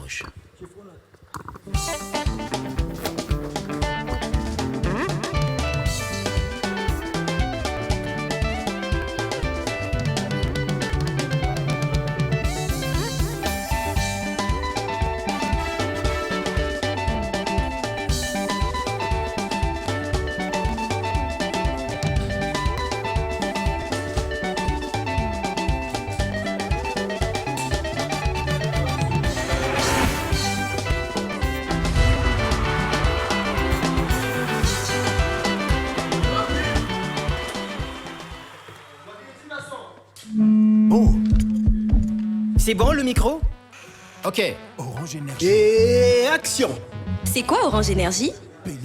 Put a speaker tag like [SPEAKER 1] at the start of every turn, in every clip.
[SPEAKER 1] Orange.
[SPEAKER 2] Oh. C'est bon le micro? Ok.
[SPEAKER 3] Orange Énergie.
[SPEAKER 2] Et action!
[SPEAKER 4] C'est quoi Orange Énergie?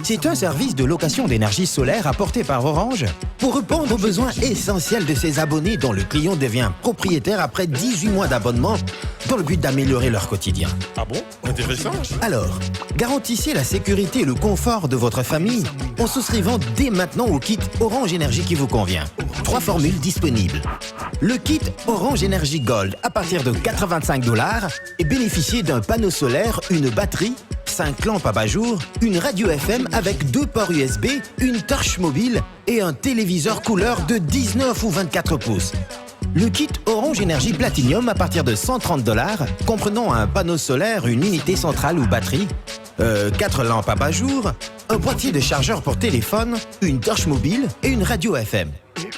[SPEAKER 2] C'est un service de location d'énergie solaire apporté par Orange pour répondre aux besoins essentiels de ses abonnés dont le client devient propriétaire après 18 mois d'abonnement dans le but d'améliorer leur quotidien.
[SPEAKER 3] Ah bon? Intéressant.
[SPEAKER 2] Alors, garantissez la sécurité et le confort de votre famille en souscrivant dès maintenant au kit Orange Énergie qui vous convient. 3 formules disponibles. Le kit Orange Énergie Gold à partir de $85 et bénéficiez d'un panneau solaire, une batterie, 5 lampes abat-jour, une radio FM avec 2 ports USB, une torche mobile et un téléviseur couleur de 19 ou 24 pouces. Le kit Orange Énergie Platinum à partir de $130, comprenant un panneau solaire, une unité centrale ou batterie, 4 lampes abat-jour, un boîtier de chargeur pour téléphone, une torche mobile et une radio FM.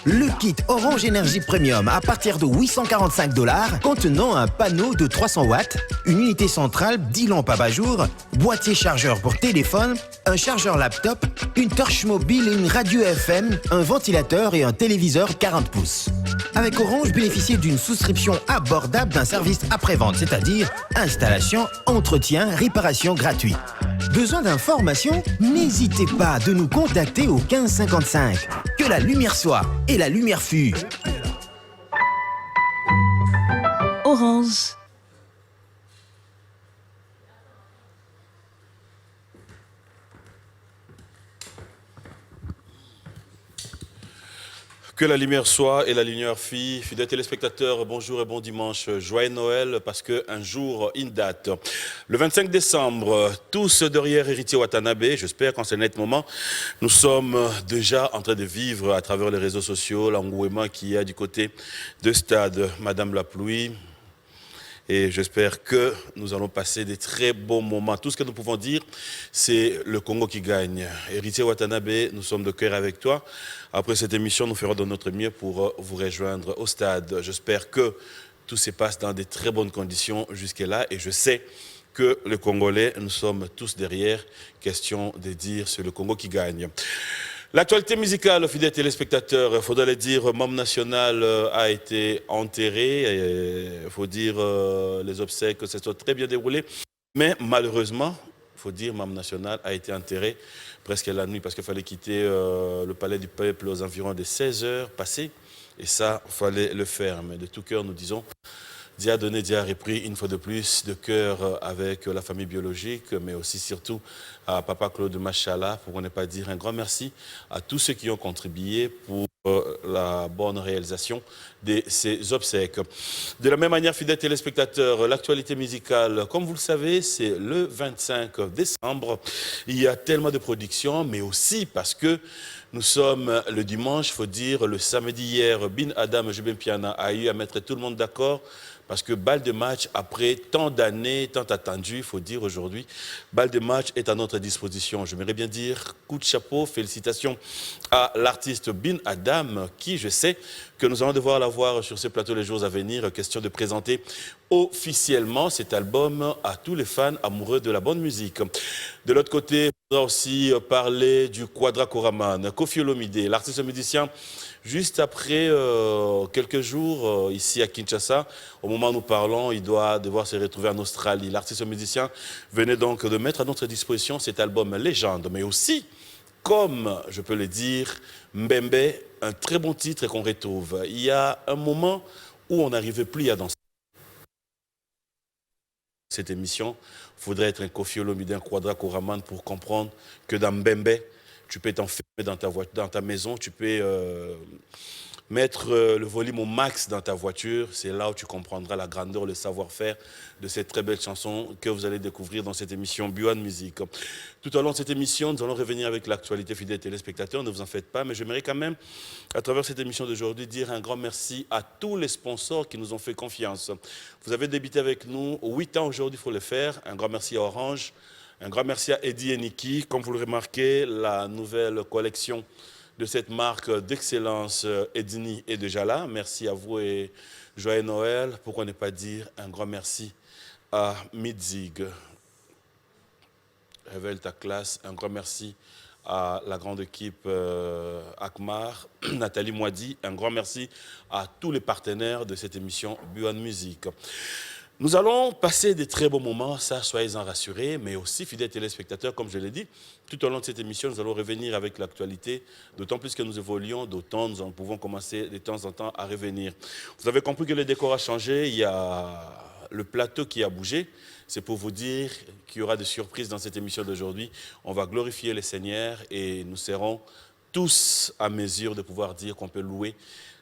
[SPEAKER 2] Le kit Orange Énergie Premium à partir de $845, contenant un panneau de 300 watts, une unité centrale, 10 lampes abat-jour, boîtier chargeur pour téléphone, un chargeur laptop, une torche mobile et une radio FM, un ventilateur et un téléviseur 40 pouces. Avec Orange, bénéficiez d'une souscription abordable d'un service après-vente, c'est-à-dire installation, entretien, réparation gratuit. Besoin d'informations? N'hésitez pas de nous contacter au 1555. Que la lumière soit et la lumière fut.
[SPEAKER 4] Orange.
[SPEAKER 3] Que la lumière soit et la lumière fille. Fidèles téléspectateurs, bonjour et bon dimanche. Joyeux Noël parce qu'un jour, une date. Le 25 décembre, tous derrière Héritier Watanabe, j'espère qu'en ce net moment, nous sommes déjà en train de vivre à travers les réseaux sociaux l'engouement qu'il y a du côté de Stade Madame la Pluie. Et j'espère que nous allons passer des très bons moments. Tout ce que nous pouvons dire, c'est le Congo qui gagne. Héritier Watanabe, nous sommes de cœur avec toi. Après cette émission, nous ferons de notre mieux pour vous rejoindre au stade. J'espère que tout se passe dans de très bonnes conditions jusque-là. Et je sais que les Congolais, nous sommes tous derrière. Question de dire, c'est le Congo qui gagne. L'actualité musicale, fidèles téléspectateurs, il faudrait le dire, Membre National a été enterré. Il faut dire, les obsèques se sont très bien déroulées. Mais malheureusement, il faut dire, Membre National a été enterré presque la nuit parce qu'il fallait quitter le palais du peuple aux environs de 16 heures passées. Et ça, il fallait le faire. Mais de tout cœur, nous disons, Dieu a donné, Dieu a repris une fois de plus de cœur avec la famille biologique, mais aussi surtout à Papa Claude Machala, pour ne pas dire un grand merci à tous ceux qui ont contribué pour la bonne réalisation de ces obsèques. De la même manière, fidèles téléspectateurs, l'actualité musicale, comme vous le savez, c'est le 25 décembre. Il y a tellement de productions, mais aussi parce que nous sommes le dimanche, il faut dire, le samedi hier, Bin Adam Jubin Piana a eu à mettre tout le monde d'accord. Parce que balle de match, après tant d'années, tant attendu, il faut dire aujourd'hui, balle de match est à notre disposition. J'aimerais bien dire coup de chapeau, félicitations à l'artiste Bin Adam, qui, je sais, que nous allons devoir la voir sur ce plateau les jours à venir. Question de présenter officiellement cet album à tous les fans amoureux de la bonne musique. De l'autre côté, on va aussi parler du Quadra Koraman, Koffi Olomide, l'artiste musicien. Juste après quelques jours, ici à Kinshasa, au moment où nous parlons, il doit devoir se retrouver en Australie. L'artiste musicien venait donc de mettre à notre disposition cet album Légende, mais aussi, comme je peux le dire, Mbembe, un très bon titre qu'on retrouve. Il y a un moment où on n'arrivait plus à danser. Cette émission, il faudrait être un Koffi Olomide, un Quadra Koraman pour comprendre que dans Mbembe, tu peux t'enfermer dans ta maison, tu peux mettre le volume au max dans ta voiture. C'est là où tu comprendras la grandeur, le savoir-faire de cette très belle chanson que vous allez découvrir dans cette émission B1 Music. Tout au long de cette émission, nous allons revenir avec l'actualité fidèle téléspectateurs. Ne vous en faites pas, mais j'aimerais quand même, à travers cette émission d'aujourd'hui, dire un grand merci à tous les sponsors qui nous ont fait confiance. Vous avez débuté avec nous 8 ans aujourd'hui, il faut le faire. Un grand merci à Orange. Un grand merci à Eddie et Niki. Comme vous le remarquez, la nouvelle collection de cette marque d'excellence Edini est déjà là. Merci à vous et joyeux Noël. Pourquoi ne pas dire un grand merci à Midzig. Révèle ta classe. Un grand merci à la grande équipe Akmar, Nathalie Moidi. Un grand merci à tous les partenaires de cette émission B1 Music. Nous allons passer des très beaux moments, ça, soyez-en rassurés, mais aussi, fidèles téléspectateurs, comme je l'ai dit, tout au long de cette émission, nous allons revenir avec l'actualité, d'autant plus que nous évoluons, d'autant nous en pouvons commencer de temps en temps à revenir. Vous avez compris que le décor a changé, il y a le plateau qui a bougé. C'est pour vous dire qu'il y aura des surprises dans cette émission d'aujourd'hui. On va glorifier le Seigneur et nous serons tous à mesure de pouvoir dire qu'on peut louer.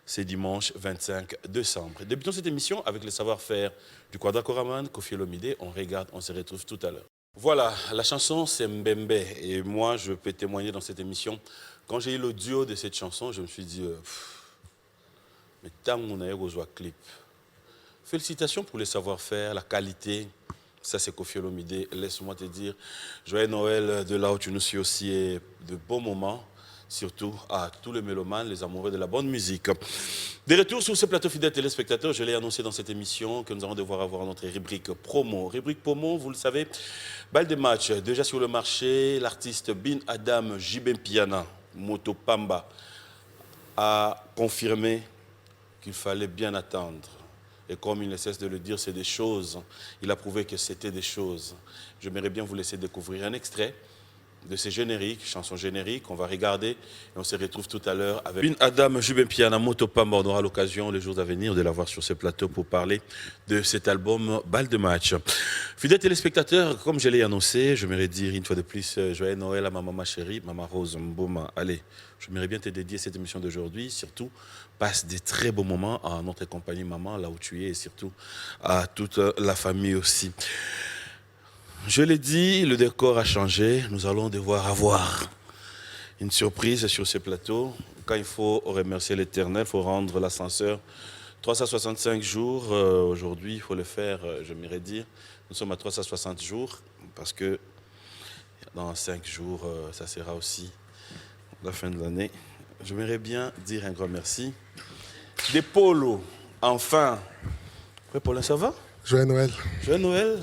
[SPEAKER 3] C'est dimanche 25 décembre. Débutons cette émission avec le savoir-faire du Quadra Koraman, Kofi Olomide. On regarde, on se retrouve tout à l'heure. Voilà, la chanson c'est Mbembe. Et moi, je peux témoigner dans cette émission. Quand j'ai eu l'audio de cette chanson, je me suis dit, mais tant qu'on a eu un clip. Félicitations pour le savoir-faire, la qualité. Ça, c'est Kofi Olomide. Laisse-moi te dire, joyeux Noël de là où tu nous suis aussi et de beaux moments. Surtout à tous les mélomanes, les amoureux de la bonne musique. De retour sur ce plateau fidèle téléspectateurs, je l'ai annoncé dans cette émission que nous allons devoir avoir notre rubrique promo. Rubrique promo, vous le savez, balle de match, déjà sur le marché, l'artiste Bin Adam Jibempiana, Moto Pamba, a confirmé qu'il fallait bien attendre. Et comme il ne cesse de le dire, c'est des choses. Il a prouvé que c'était des choses. J'aimerais bien vous laisser découvrir un extrait de ces génériques, chansons génériques, on va regarder et on se retrouve tout à l'heure avec Bin Adam Jubempiana Moto Pamba. On aura l'occasion les jours à venir de l'avoir sur ce plateau pour parler de cet album Balle de match. Fidèles téléspectateurs, comme je l'ai annoncé, j'aimerais dire une fois de plus joyeux Noël à ma maman chérie, Maman Rose Mboma. Allez, j'aimerais bien te dédier cette émission d'aujourd'hui, surtout passe des très beaux moments à notre compagnie maman, là où tu es, et surtout à toute la famille aussi. Je l'ai dit, le décor a changé. Nous allons devoir avoir une surprise sur ce plateau. Quand il faut remercier l'Éternel, il faut rendre l'ascenseur 365 jours. Aujourd'hui, il faut le faire, j'aimerais dire. Nous sommes à 360 jours parce que dans 5 jours, ça sera aussi la fin de l'année. J'aimerais bien dire un grand merci. Des polos, enfin. Oui, Paulin, ça va?
[SPEAKER 1] Joyeux Noël.
[SPEAKER 3] Joyeux Noël.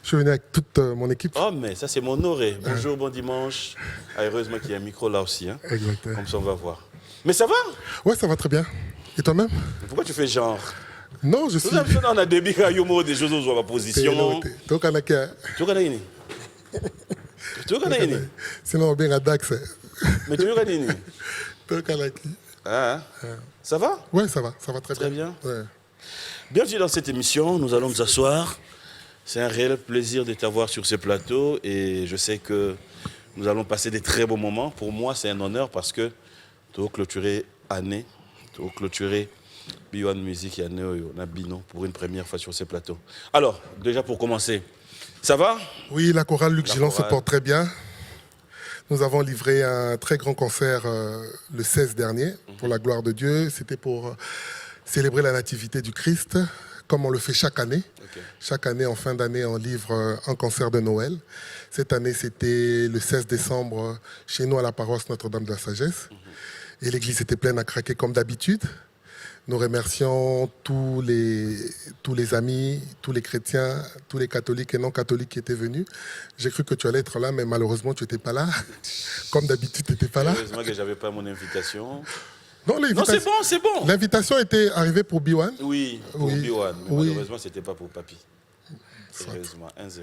[SPEAKER 1] Je suis venu avec toute mon équipe.
[SPEAKER 3] Oh, mais ça, c'est mon oré. Bonjour, bon dimanche. Ah, heureusement qu'il y a un micro là aussi. Hein.
[SPEAKER 1] Exactement.
[SPEAKER 3] Comme ça, on va voir. Mais ça va?
[SPEAKER 1] Ouais, ça va très bien. Et toi-même?
[SPEAKER 3] Pourquoi tu fais genre?
[SPEAKER 1] Non, je suis...
[SPEAKER 3] On a des bigs à Yomo, des choses où on va position.
[SPEAKER 1] Tu connais qui?
[SPEAKER 3] Tu connais qui? Tu connais qui?
[SPEAKER 1] Sinon, on bien à Dax.
[SPEAKER 3] Mais tu connais qui?
[SPEAKER 1] Tu connais qui?
[SPEAKER 3] Ah, ça va?
[SPEAKER 1] Ouais, ça va très bien.
[SPEAKER 3] Très bien.
[SPEAKER 1] Ouais.
[SPEAKER 3] Bienvenue dans cette émission. Nous allons nous asseoir. C'est un réel plaisir de t'avoir sur ce plateau et je sais que nous allons passer des très beaux moments. Pour moi, c'est un honneur parce que tu as clôturé année, tu as clôturé B1 Music et on a Bino pour une première fois sur ce plateau. Alors, déjà pour commencer, ça va?
[SPEAKER 1] Oui, la chorale Luc Gillon se porte très bien. Nous avons livré un très grand concert le 16 dernier pour la gloire de Dieu. C'était pour célébrer la nativité du Christ, comme on le fait chaque année. Okay. Chaque année, en fin d'année, on livre un concert de Noël. Cette année, c'était le 16 décembre chez nous à la paroisse Notre-Dame de la Sagesse. Et l'église était pleine à craquer comme d'habitude. Nous remercions tous les amis, tous les chrétiens, tous les catholiques et non catholiques qui étaient venus. J'ai cru que tu allais être là, mais malheureusement, tu n'étais pas là. Comme d'habitude, tu n'étais pas là.
[SPEAKER 3] Heureusement que je n'avais pas mon invitation.
[SPEAKER 1] Non,
[SPEAKER 3] c'est bon.
[SPEAKER 1] L'invitation était arrivée pour B1.
[SPEAKER 3] Oui, pour B1. Mais malheureusement, ce n'était pas pour Papy. Sérieusement, 1-0.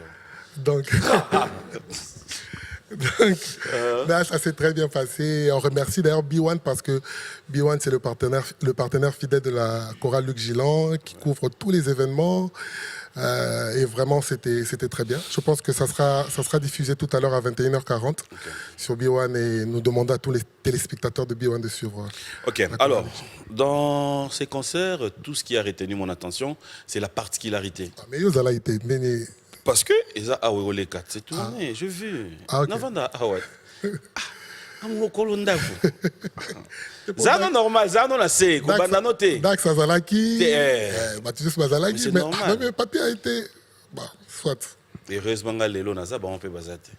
[SPEAKER 1] Donc, Donc, là, ça s'est très bien passé. On remercie d'ailleurs B1 parce que B1, c'est le partenaire fidèle de la chorale Luc Gilan qui couvre tous les événements. Et vraiment, c'était très bien. Je pense que ça sera diffusé tout à l'heure à 21h40 sur B1 et nous demandons à tous les téléspectateurs de B1 de suivre.
[SPEAKER 3] Ok, alors, dans ces concerts, tout ce qui a retenu mon attention, c'est la particularité.
[SPEAKER 1] Ah, mais Yozala était
[SPEAKER 3] Parce que, c'est tout, j'ai vu.
[SPEAKER 1] Ah, ok.
[SPEAKER 3] Zano normal, zano na se, kubanda noté.
[SPEAKER 1] Dax Azalaki,
[SPEAKER 3] Eh.
[SPEAKER 1] Mathieu Bazalaki,
[SPEAKER 3] c'est
[SPEAKER 1] mais
[SPEAKER 3] normal.
[SPEAKER 1] le papier a été... Bon, soit.
[SPEAKER 3] Heureusement, Lelo Naza, on peut bazater.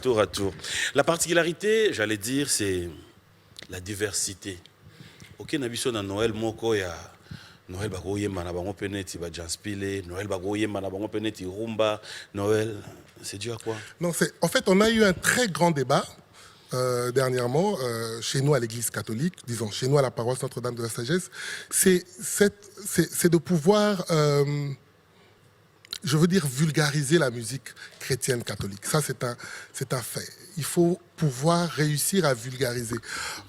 [SPEAKER 3] Tour à tour. La particularité, j'allais dire, c'est la diversité. Ok, nabiso na Noël moko ya Noël bako yemba na bango peneti ba janspile, Noël bako yemba na bango peneti rumba, Noël, c'est dû à quoi?
[SPEAKER 1] Non, en fait, on a eu un très grand débat dernièrement chez nous à l'Église catholique, disons chez nous à la paroisse Notre-Dame de la Sagesse. C'est de pouvoir, je veux dire, vulgariser la musique chrétienne catholique. Ça, c'est un fait. Il faut pouvoir réussir à vulgariser.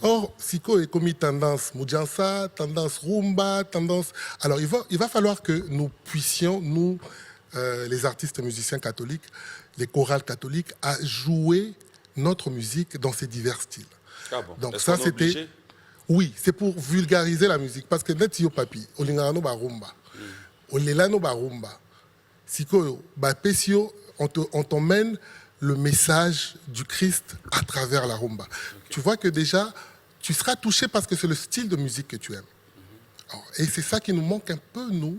[SPEAKER 1] Or, Siko est commis tendance Mujansa, tendance Rumba, tendance... Alors, il va falloir que nous puissions, nous, les artistes musiciens catholiques, les chorales catholiques, à jouer notre musique dans ces divers styles.
[SPEAKER 3] Ah bon.
[SPEAKER 1] Donc
[SPEAKER 3] Est-ce
[SPEAKER 1] ça,
[SPEAKER 3] qu'on est
[SPEAKER 1] c'était...
[SPEAKER 3] obligé?
[SPEAKER 1] Oui, c'est pour vulgariser la musique. Parce que net yo papi, olingano ba rumba, olelano ba rumba. Siko, ba pesio, on t'emmène le message du Christ à travers la rumba. Okay. Tu vois que déjà, tu seras touché parce que c'est le style de musique que tu aimes. Et c'est ça qui nous manque un peu, nous,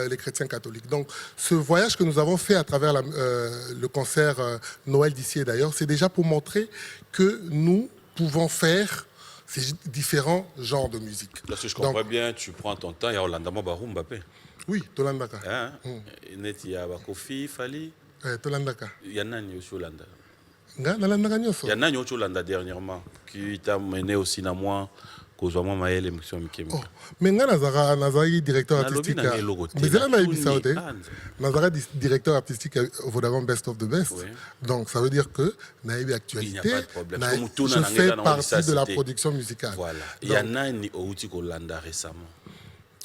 [SPEAKER 1] les chrétiens catholiques. Donc, ce voyage que nous avons fait à travers le concert Noël d'ici et d'ailleurs, c'est déjà pour montrer que nous pouvons faire ces différents genres de musique.
[SPEAKER 3] Là, si je comprends bien, tu prends ton temps, il y a Hollanda Barumba.
[SPEAKER 1] Oui, Tolandaka.
[SPEAKER 3] Hein? Il y a Kofi, Fali.
[SPEAKER 1] Tolandaka.
[SPEAKER 3] Il y en a aussi Hollanda.
[SPEAKER 1] Il y en
[SPEAKER 3] a aussi Hollanda dernièrement, qui t'a mené aussi dans moi. Oh,
[SPEAKER 1] mais Nazari directeur artistique. Mais Nazara directeur artistique au Vodafone Best of the Best. Oui. Donc ça veut dire que Naïbi actualité.
[SPEAKER 3] Il n'y a pas de problème.
[SPEAKER 1] Je fais partie de la production musicale.
[SPEAKER 3] Voilà. Il y en a une au Hollanda récemment.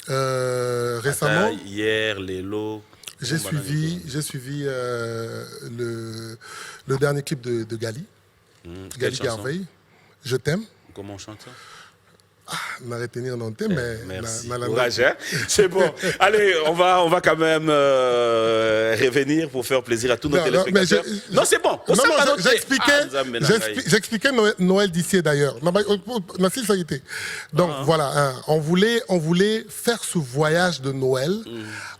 [SPEAKER 1] Récemment.
[SPEAKER 3] Hier, Lelo.
[SPEAKER 1] J'ai suivi le dernier clip de Gali. Gali Garveille. Je t'aime.
[SPEAKER 3] Comment on chante ça?
[SPEAKER 1] On a retenir non mais
[SPEAKER 3] merci. Courage, hein? C'est bon. Allez, on va quand même revenir pour faire plaisir à tous nos téléspectateurs. Non, c'est bon.
[SPEAKER 1] J'expliquais Noël d'ici d'ailleurs. Donc voilà, on voulait faire ce voyage de Noël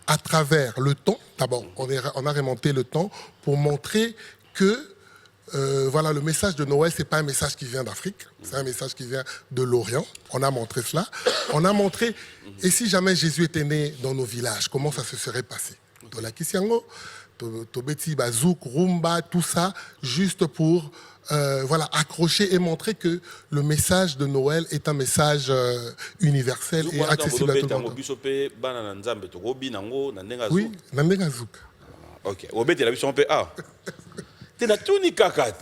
[SPEAKER 1] à travers le temps. D'abord, on a remonté le temps pour montrer que voilà, le message de Noël, ce n'est pas un message qui vient d'Afrique, c'est un message qui vient de l'Orient. On a montré cela. On a montré, et si jamais Jésus était né dans nos villages, comment ça se serait passé? Tola Kisiango, Tobeti, Bazouk, Rumba, tout ça, juste pour voilà, accrocher et montrer que le message de Noël est un message universel et accessible à tout le monde. Oui, Nandenga Zouk.
[SPEAKER 3] Ok, t'es na tout ni kaka.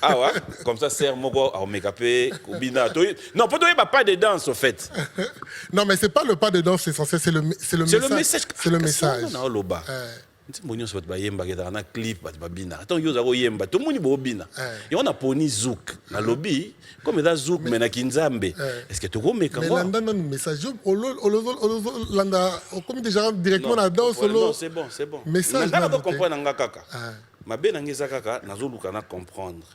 [SPEAKER 3] Ah ouais, comme ça serre moko à omekapé kubina. Non, pour toi il n'y a pas de danse au fait.
[SPEAKER 1] Non, mais c'est pas le pas de danse essentiel, c'est le message. C'est le message.
[SPEAKER 3] Mbonyo soit ba yemba ke na clip ba bina. Attends yo za ko yemba, tout monde bo bina. Et on a poni zouk na lobby comme da zouk mais na kinzambe. Est-ce que tu ko meka
[SPEAKER 1] mais landa non message landa comme déjà directement na danse
[SPEAKER 3] solo. C'est bon.
[SPEAKER 1] Message
[SPEAKER 3] na ko comprendre nga kaka. Mabe na ngeza kaka nazoluka na comprendre.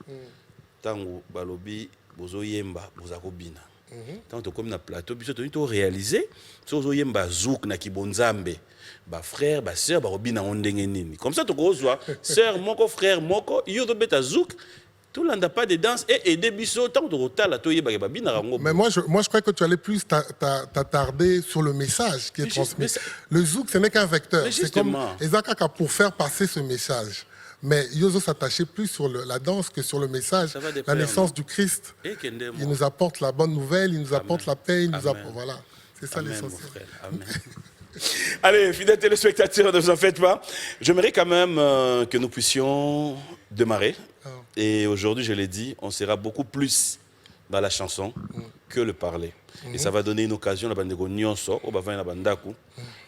[SPEAKER 3] Tango balobi bozo yemba boza ko bina. Tant to comme na plateau biso to réaliser so zo yemba zouk na kibonzambe. Ba frère, ba sœur, ba robina ondenge nini. Comme ça, tu reçois sœur, moko, frère, moko, yo to beta zouk, tout le monde n'a pas de danse et des bisous, tant de retard, to yeba ba bina rango.
[SPEAKER 1] Mais moi, je crois que tu allais plus t'attarder sur le message qui est transmis. Le zouk, ce n'est qu'un vecteur. C'est comme Ezakaka pour faire passer ce message. Mais Yozo s'attachait plus sur la danse que sur le message, la naissance du Christ. Il nous apporte la bonne nouvelle, il nous apporte la paix, il nous apporte, voilà. C'est ça
[SPEAKER 3] Amen, mon
[SPEAKER 1] l'essentiel.
[SPEAKER 3] frère. Amen. Allez, fidèles téléspectateurs, ne vous en faites pas. J'aimerais quand même que nous puissions démarrer. Et aujourd'hui, je l'ai dit, on sera beaucoup plus dans la chanson que le parler. Et ça va donner une occasion de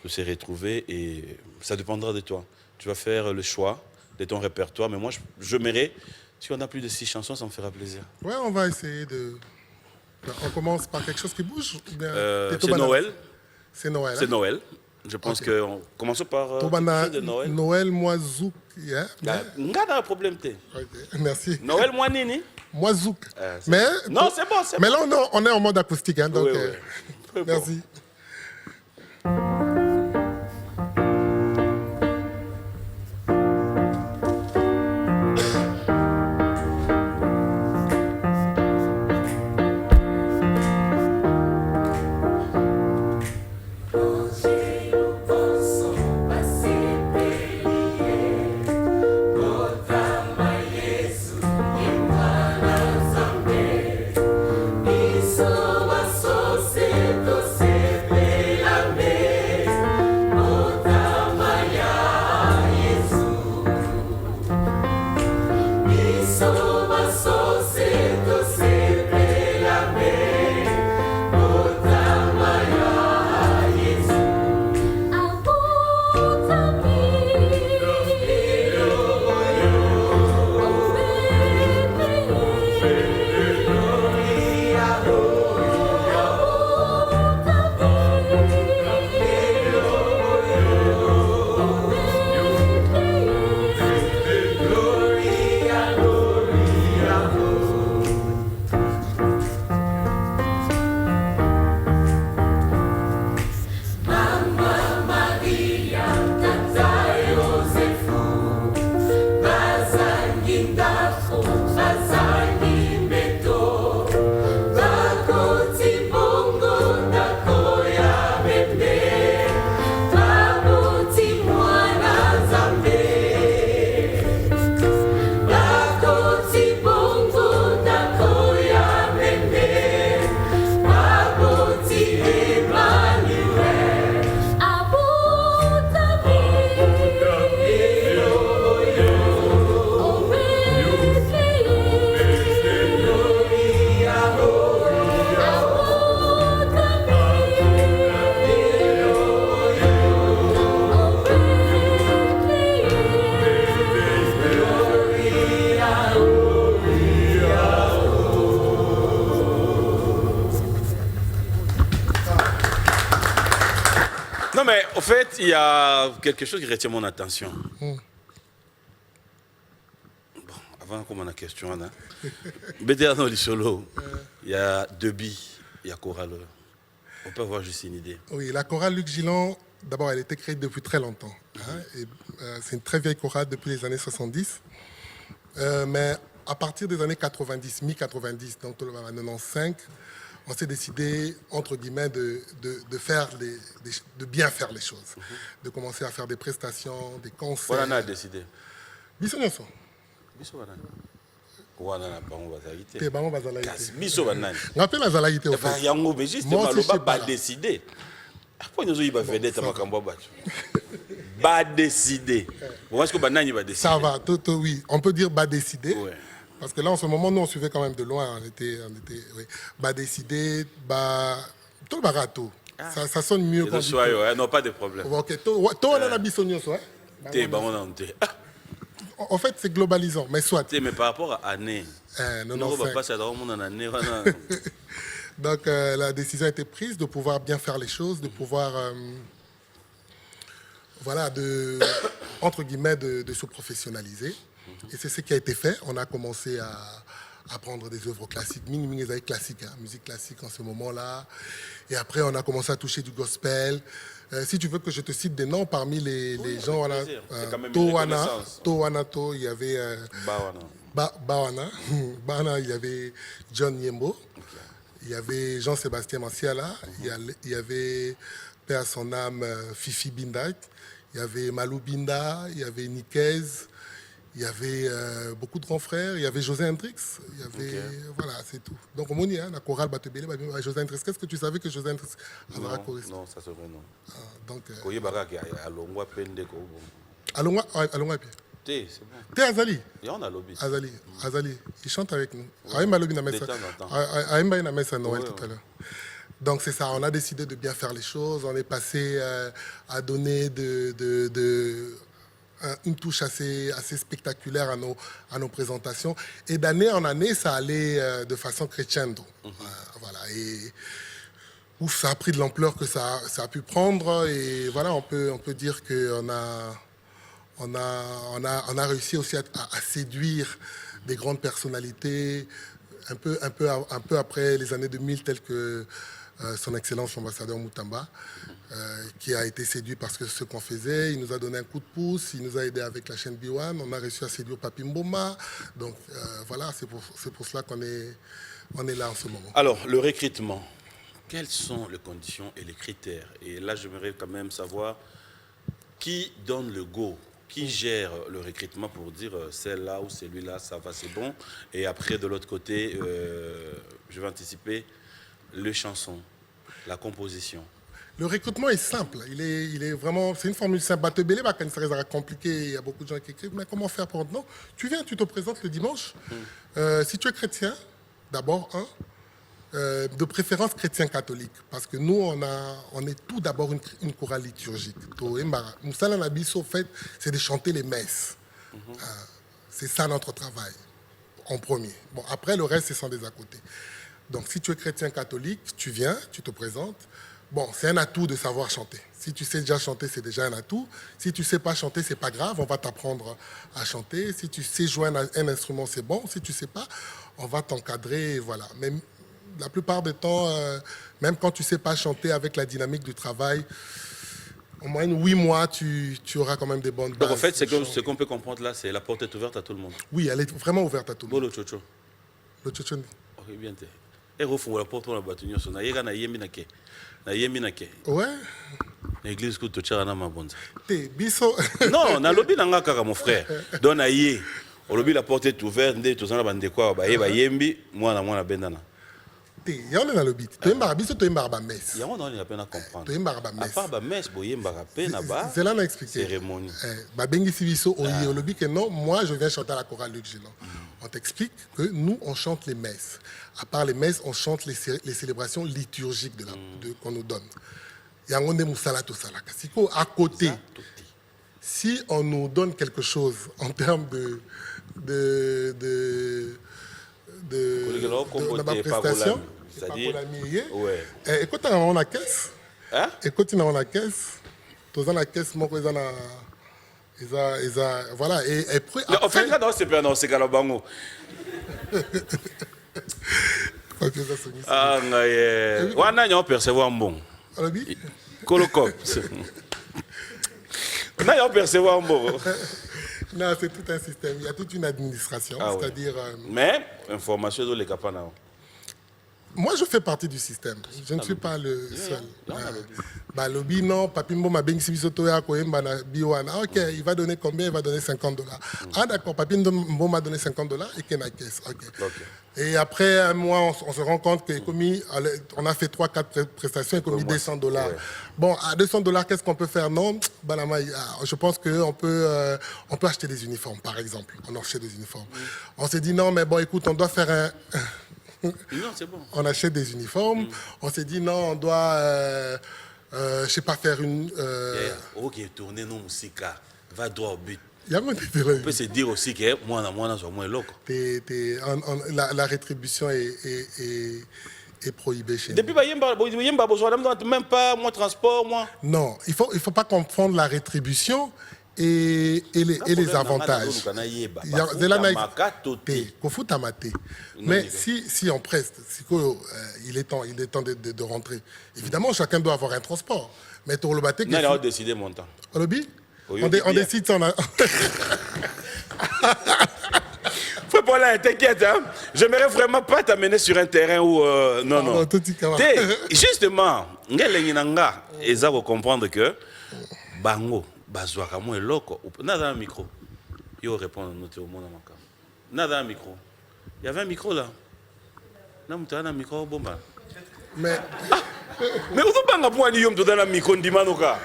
[SPEAKER 3] se retrouver et ça dépendra de toi. Tu vas faire le choix de ton répertoire. Mais moi, je m'aimerais, si on a plus de 6 chansons, ça me fera plaisir.
[SPEAKER 1] Ouais, on va essayer de... On commence par quelque chose qui bouge ou bien
[SPEAKER 3] C'est Noël.
[SPEAKER 1] C'est Noël.
[SPEAKER 3] C'est Noël. Je pense qu'on commence par
[SPEAKER 1] Tobana
[SPEAKER 3] de Noël.
[SPEAKER 1] Noël, moi, zouk. Yeah,
[SPEAKER 3] Nga na problème te.
[SPEAKER 1] merci.
[SPEAKER 3] Noël, moi, nini.
[SPEAKER 1] Moi, zouk.
[SPEAKER 3] c'est
[SPEAKER 1] Mais,
[SPEAKER 3] Non, c'est bon, c'est
[SPEAKER 1] mais là, on est en mode acoustique. Hein, donc,
[SPEAKER 3] Oui, oui.
[SPEAKER 1] merci.
[SPEAKER 3] Non, mais au fait, il y a quelque chose qui retient mon attention. Bon, avant qu'on ait la question, Bédéano Lissolo, il y a deux billes, il y a chorale. On peut avoir juste une idée.
[SPEAKER 1] Oui, la chorale Luc Gillon, d'abord, elle a été créée depuis très longtemps. C'est une très vieille chorale depuis les années 70. Mais à partir des années 90, mi-90, donc 95, on s'est décidé, entre guillemets, de bien faire les choses. De commencer à faire des prestations, des concerts.
[SPEAKER 3] Voilà, on a décidé.
[SPEAKER 1] Biso nyonso.
[SPEAKER 3] Biso wana. Wana na bango bazalite.
[SPEAKER 1] Te bango bazalite.
[SPEAKER 3] Kasi biso banani.
[SPEAKER 1] Ngape la zalaite au
[SPEAKER 3] Fa
[SPEAKER 1] fait.
[SPEAKER 3] yango be juste
[SPEAKER 1] Moi aussi,
[SPEAKER 3] maloba
[SPEAKER 1] je sais
[SPEAKER 3] ba
[SPEAKER 1] pas.
[SPEAKER 3] décider. Après nous iba vedette makambo bacho. Ba décider. Bon, est-ce que banani ba décider?
[SPEAKER 1] Ça va, oui. On peut dire bas décidé.
[SPEAKER 3] Ouais.
[SPEAKER 1] Parce que là, en ce moment, nous, on suivait quand même de loin. On était oui. Bas décidé, bas... Tout le barato. Ça sonne mieux quand
[SPEAKER 3] Soyez, non, pas de problème.
[SPEAKER 1] Ok, tout on a la bisognoso, hein.
[SPEAKER 3] T'es bon, on t'es.
[SPEAKER 1] En fait, c'est globalisant, mais soit.
[SPEAKER 3] Mais par rapport à année,
[SPEAKER 1] Non,
[SPEAKER 3] nous
[SPEAKER 1] non,
[SPEAKER 3] on va passer dans mon année.
[SPEAKER 1] Donc, la décision a été prise de pouvoir bien faire les choses, de pouvoir, voilà, entre guillemets, de se professionnaliser. Et c'est ce qui a été fait. On a commencé à apprendre des œuvres classiques, classiques, hein, musique classique en ce moment-là. Et après, on a commencé à toucher du gospel. Si tu veux que je te cite des noms parmi les gens, voilà, Towana, il y avait Bawana, il y avait John Yembo, il y avait Jean-Sébastien Manciala, il y avait, paix à son âme, Fifi Bindak, il y avait Malou Binda, il y avait Nikez, Il y avait beaucoup de grands frères. Il y avait José Hendrix. Il y avait... Voilà, c'est tout. Donc, au Moni, la chorale Batebele, José Hendrix. Qu'est-ce que tu savais que José Hendrix avait la choriste?
[SPEAKER 3] Non, ça serait non.
[SPEAKER 1] Donc...
[SPEAKER 3] Alongwa pende ko.
[SPEAKER 1] Allons à pied.
[SPEAKER 3] T'es, c'est bon.
[SPEAKER 1] T'es Azali?
[SPEAKER 3] Et on a lobby.
[SPEAKER 1] Azali. Il chante avec nous. Aïmba Lobby n'a
[SPEAKER 3] De temps en temps.
[SPEAKER 1] Aïmba n'a mis ça à Noël
[SPEAKER 3] Ouais,
[SPEAKER 1] tout à l'heure. Donc c'est ça, on a décidé de bien faire les choses. On est passé à donner une touche assez spectaculaire à nos présentations. Et d'année en année, ça allait de façon chrétienne. Voilà. Et ouf, ça a pris de l'ampleur que ça a pu prendre. Et voilà, on peut dire qu'on a réussi aussi à séduire des grandes personnalités un peu après les années 2000, telles que son Excellence l'ambassadeur Moutamba, qui a été séduit parce que ce qu'on faisait, il nous a donné un coup de pouce, il nous a aidé avec la chaîne B1, on a réussi à séduire Papi Mboma. Donc voilà, c'est pour cela qu'on est là en ce moment.
[SPEAKER 3] Alors, le recrutement, quelles sont les conditions et les critères? Et là, j'aimerais quand même savoir qui donne le go, qui gère le recrutement pour dire celle-là ou celui-là, ça va, c'est bon. Et après, de l'autre côté, je vais anticiper les chansons, la composition.
[SPEAKER 1] Le recrutement est simple. Il est vraiment, c'est une formule simple. Batebele, quand ça reste compliqué, il y a beaucoup de gens qui écrivent. Mais comment faire pour non? Tu viens, tu te présentes le dimanche. Si tu es chrétien, d'abord de préférence chrétien catholique, parce que nous on est tout d'abord une chorale liturgique. Moussala Nabiso, au fait, c'est de chanter les messes. C'est ça notre travail en premier. Bon, après le reste, ce sont des à côté. Donc, si tu es chrétien catholique, tu viens, tu te présentes. Bon, c'est un atout de savoir chanter. Si tu sais déjà chanter, c'est déjà un atout. Si tu ne sais pas chanter, c'est pas grave, on va t'apprendre à chanter. Si tu sais jouer un instrument, c'est bon. Si tu ne sais pas, on va t'encadrer, voilà. Mais la plupart du temps, même quand tu ne sais pas chanter avec la dynamique du travail, au moins 8 mois, tu auras quand même des bonnes bases.
[SPEAKER 3] Donc, en fait, ce qu'on peut comprendre là, c'est la porte est ouverte à tout le monde.
[SPEAKER 1] Oui, elle est vraiment ouverte à tout le monde.
[SPEAKER 3] Bolo Chocho.
[SPEAKER 1] Le tchotchon.
[SPEAKER 3] Ok, bien. Et refongo la porte on a battu nyonso na yega na yembi na ke.
[SPEAKER 1] Ouais.
[SPEAKER 3] L'église que tu as na mabonza.
[SPEAKER 1] T'es biso.
[SPEAKER 3] Non, na lobby na nga kaka mon frère. Donc na yé. Au lobby la porte est ouverte, ndé tous na bande quoi ba yembi mwana bendana.
[SPEAKER 1] T'es on est dans le beat. Toi mbar biso toi mbar ba messe.
[SPEAKER 3] Ya on a la peine à comprendre.
[SPEAKER 1] Toi mbar ba
[SPEAKER 3] À
[SPEAKER 1] messe.
[SPEAKER 3] part ba messe boye mbar pe na ba.
[SPEAKER 1] C'est là on a expliqué.
[SPEAKER 3] Cérémonie.
[SPEAKER 1] Ba bengi sibiso au lobby que non, moi je viens chanter à la chorale Luc Gélant. On t'explique que nous on chante les messes. À part les messes, on chante les célébrations liturgiques qu'on nous donne. Yangonde Moussala to Salaka. Siko à côté, si on nous donne quelque chose en termes de ma prestation,
[SPEAKER 3] c'est-à-dire,
[SPEAKER 1] ouais. Écoute, on a la caisse.
[SPEAKER 3] Hein?
[SPEAKER 1] Écoute, on a la caisse. Tous dans la caisse, moi, voilà. Et après,
[SPEAKER 3] en fait, là, non, c'est pas non, c'est Galabango. Ah, ngaye. Wana nyo percevoir bon.
[SPEAKER 1] Alobi?
[SPEAKER 3] Colocop. Na yo percevoir bon.
[SPEAKER 1] Non, c'est tout un système. Il y a toute une administration, c'est-à-dire.
[SPEAKER 3] Mais information de les capana.
[SPEAKER 1] Moi, je fais partie du système. Je ne suis pas le seul. Bah, lobby, non, Papimbo m'a bien si ok, il va donner combien? Il va donner $50. Ah, d'accord, Papimbo m'a donné $50 et qu'il y a une caisse. Ok. Et après un mois, on se rend compte qu'on a fait 3-4 prestations et commis $200. Ouais. Bon, à $200, qu'est-ce qu'on peut faire? Non, je pense qu'on peut acheter des uniformes, par exemple. On achète des uniformes. On s'est dit, non, mais bon, écoute, on doit faire un.
[SPEAKER 3] Non, c'est bon.
[SPEAKER 1] On achète des uniformes. On s'est dit, non, on doit, je sais pas, faire une...
[SPEAKER 3] Ok, tourner nos musiques, va droit au but.
[SPEAKER 1] On
[SPEAKER 3] peut se dire aussi que moi, je suis moins loco.
[SPEAKER 1] La rétribution est prohibée chez nous.
[SPEAKER 3] Depuis, même pas moi transport, moi.
[SPEAKER 1] Non, il faut pas confondre la rétribution et les avantages. Mais si on preste, il est temps de rentrer. Évidemment, chacun doit avoir un transport. Mais pour le bateau,
[SPEAKER 3] on a décidé mon temps.
[SPEAKER 1] On décide ça.
[SPEAKER 3] Faut pas là, t'inquiète, hein. J'aimerais vraiment pas t'amener sur un terrain où non. Justement, ngelenginanga, ils ont comprendre que bango bazwaka mo eloko na dans le micro. Il répond à notre au monde. Nada un micro. Il y avait un micro là. Non, tu as un micro, bon bah.
[SPEAKER 1] Mais
[SPEAKER 3] Mais où tu penses pour un tu donnes un micro d'Imanoka?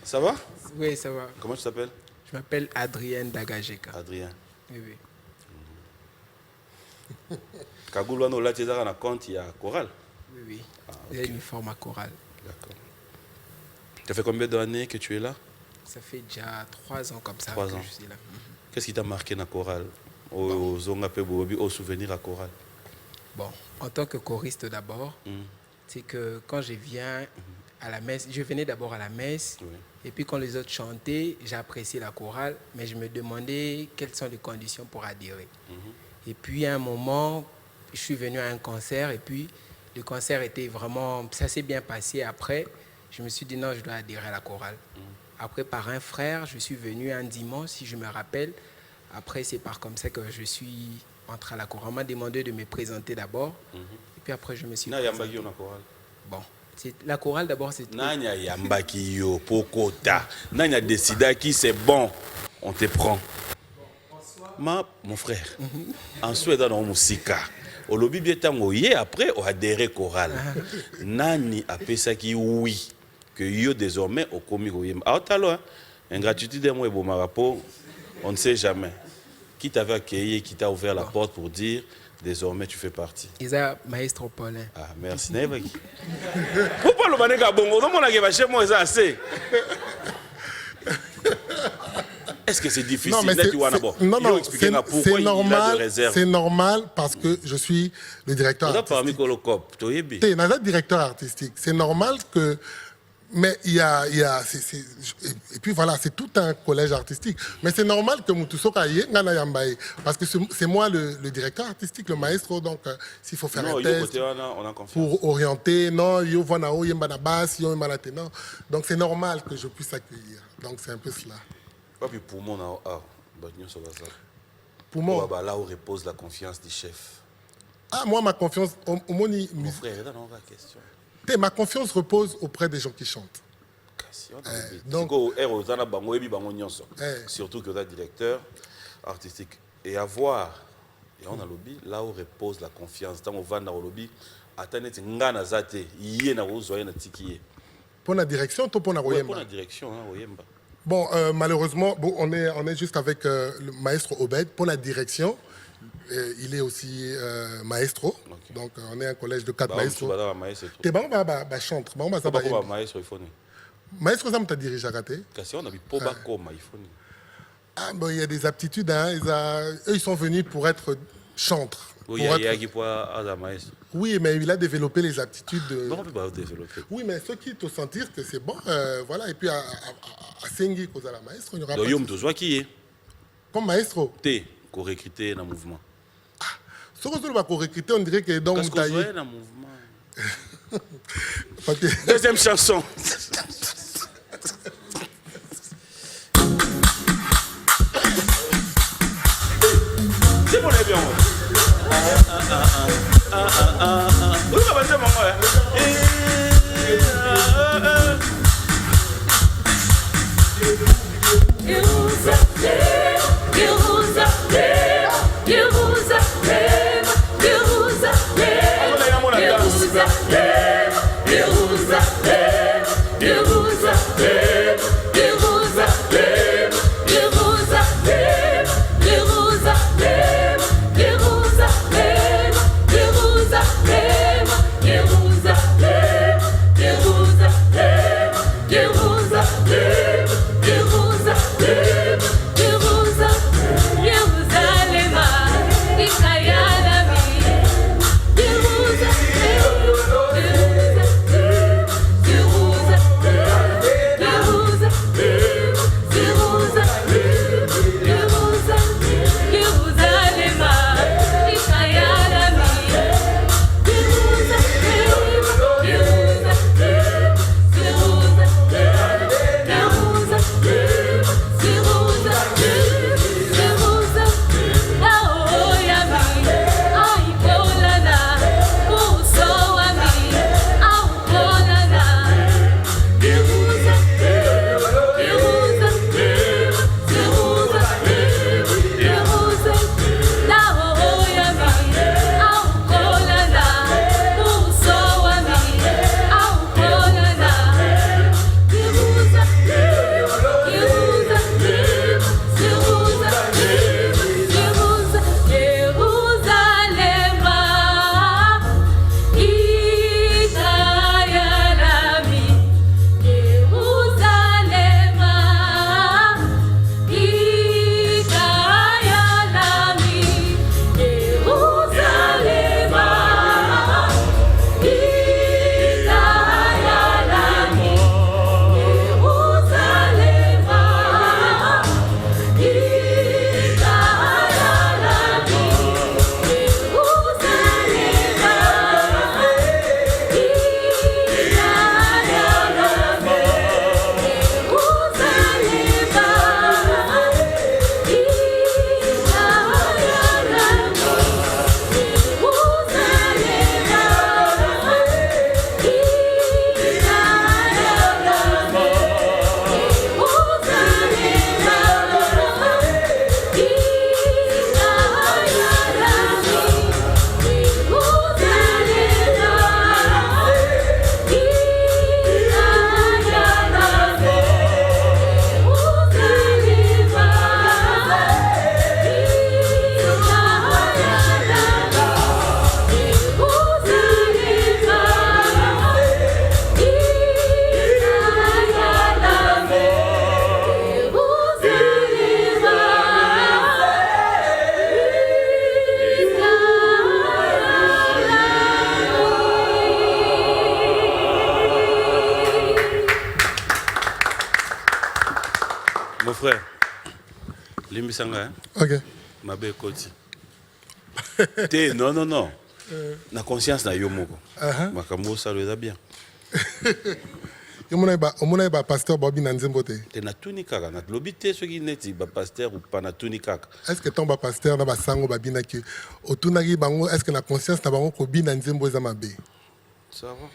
[SPEAKER 3] Ça va?
[SPEAKER 5] Oui, ça va.
[SPEAKER 3] Comment tu t'appelles?
[SPEAKER 5] Je m'appelle Adrien Dagajeka.
[SPEAKER 3] Adrien.
[SPEAKER 5] Oui, oui.
[SPEAKER 3] Kagoulano, là, tu es dans un compte, il y a chorale.
[SPEAKER 5] Oui, oui. Il y a une forme à chorale.
[SPEAKER 3] D'accord. Ça fait combien d'années que tu es là?
[SPEAKER 5] Ça fait déjà 3 ans comme ça
[SPEAKER 3] 3
[SPEAKER 5] que
[SPEAKER 3] ans.
[SPEAKER 5] je suis là.
[SPEAKER 3] Qu'est-ce qui t'a marqué dans la chorale? Au souvenir à chorale?
[SPEAKER 5] Bon, en tant que choriste d'abord, c'est que quand je viens à la messe, je venais d'abord à la messe,
[SPEAKER 3] Oui.
[SPEAKER 5] et puis quand les autres chantaient, j'appréciais la chorale, mais je me demandais quelles sont les conditions pour adhérer. Et puis à un moment, je suis venu à un concert, et puis le concert était vraiment, ça s'est bien passé. Après, je me suis dit non, je dois adhérer à la chorale. Après, par un frère, je suis venu un dimanche, si je me rappelle. Après, c'est par comme ça que je suis entré à la chorale. On m'a demandé de me présenter d'abord. Et puis après, je me suis présenté. Bon, la chorale d'abord, c'est...
[SPEAKER 3] Nanya Yambaki yo, Pokota. Nanya décida qui c'est bon, on te prend. Mon frère, en Suède, dans la musique, au lobby bietango, après, on a adhéré chorale. Nani a fait ça qui oui, que yo désormais au commis au yem. Ah, t'as l'heure, ingratitude de moi et bon marapo, on ne sait jamais. Qui t'avait accueilli, qui t'a ouvert la porte pour dire désormais tu fais partie.
[SPEAKER 5] Isa Maestro Paulin.
[SPEAKER 3] Ah, merci. Pourquoi le mané Gabongo? Non, mon agéva chez moi, c'est assez. Est-ce que c'est difficile?
[SPEAKER 1] non, mais c'est normal. C'est normal parce que je suis le directeur artistique. Tu es le directeur artistique. C'est normal que... Mais il y a et puis voilà, c'est tout un collège artistique. Mais c'est normal que Mutusoka y ngana yambaye parce que c'est moi le directeur artistique, le maestro. Donc s'il faut faire un test pour orienter, non, yo vanao yembana basse, yo yembana ténor. Donc c'est normal que je puisse accueillir. Donc c'est un peu cela.
[SPEAKER 3] Puis pour moi,
[SPEAKER 1] pour moi,
[SPEAKER 3] là où repose la confiance du chef.
[SPEAKER 1] Ah, moi ma confiance au
[SPEAKER 3] mon frère, là on va question.
[SPEAKER 1] Ma confiance repose auprès des gens qui chantent.
[SPEAKER 3] Donc, surtout que tu es directeur artistique. Et avoir, et on a lobby, là où repose la confiance. Tant qu'on va dans le lobby,
[SPEAKER 1] pour la direction, pour la
[SPEAKER 3] pour la direction,
[SPEAKER 1] bon, malheureusement, bon, on est juste avec le maestro Obed. Pour la direction, il est aussi maestro. Okay. Donc, on est un collège de 4 maestros. Tu es chante. Maestro, ça m'a dirigé à rater. Ah, bon, il y a des aptitudes. Hein. Eux, ils sont venus pour être chantres. Oui, mais il a développé les aptitudes. Oui, mais ceux qui te sentir que c'est bon, voilà. Et puis, à Sengi, cause à la maestro, il y aura pas. Comme maestro.
[SPEAKER 3] Co-recruter dans le mouvement.
[SPEAKER 1] Ce qu'on va co-recruter, on dirait que dans le
[SPEAKER 3] mouvement. Deuxième chanson. C'est bon, les bien. Oui, on va passer mon moi.
[SPEAKER 6] Yerusalem,
[SPEAKER 3] frère. Limbisanga, hein?
[SPEAKER 1] Ok.
[SPEAKER 3] Ma belle Koti. Non. Na conscience na yo moko. Makambo ça le bien.
[SPEAKER 1] Omona ba pasteur Bobby Nanzembo te.
[SPEAKER 3] Te na tunikaka na lobité ce qui neti ba pasteur ou pas na tunikaka.
[SPEAKER 1] Est-ce que ton ba pasteur na ba sango ba binaki otunaki bango est-ce que na conscience na bango ko Bobby Nanzembo za mabe?
[SPEAKER 3] Ça va.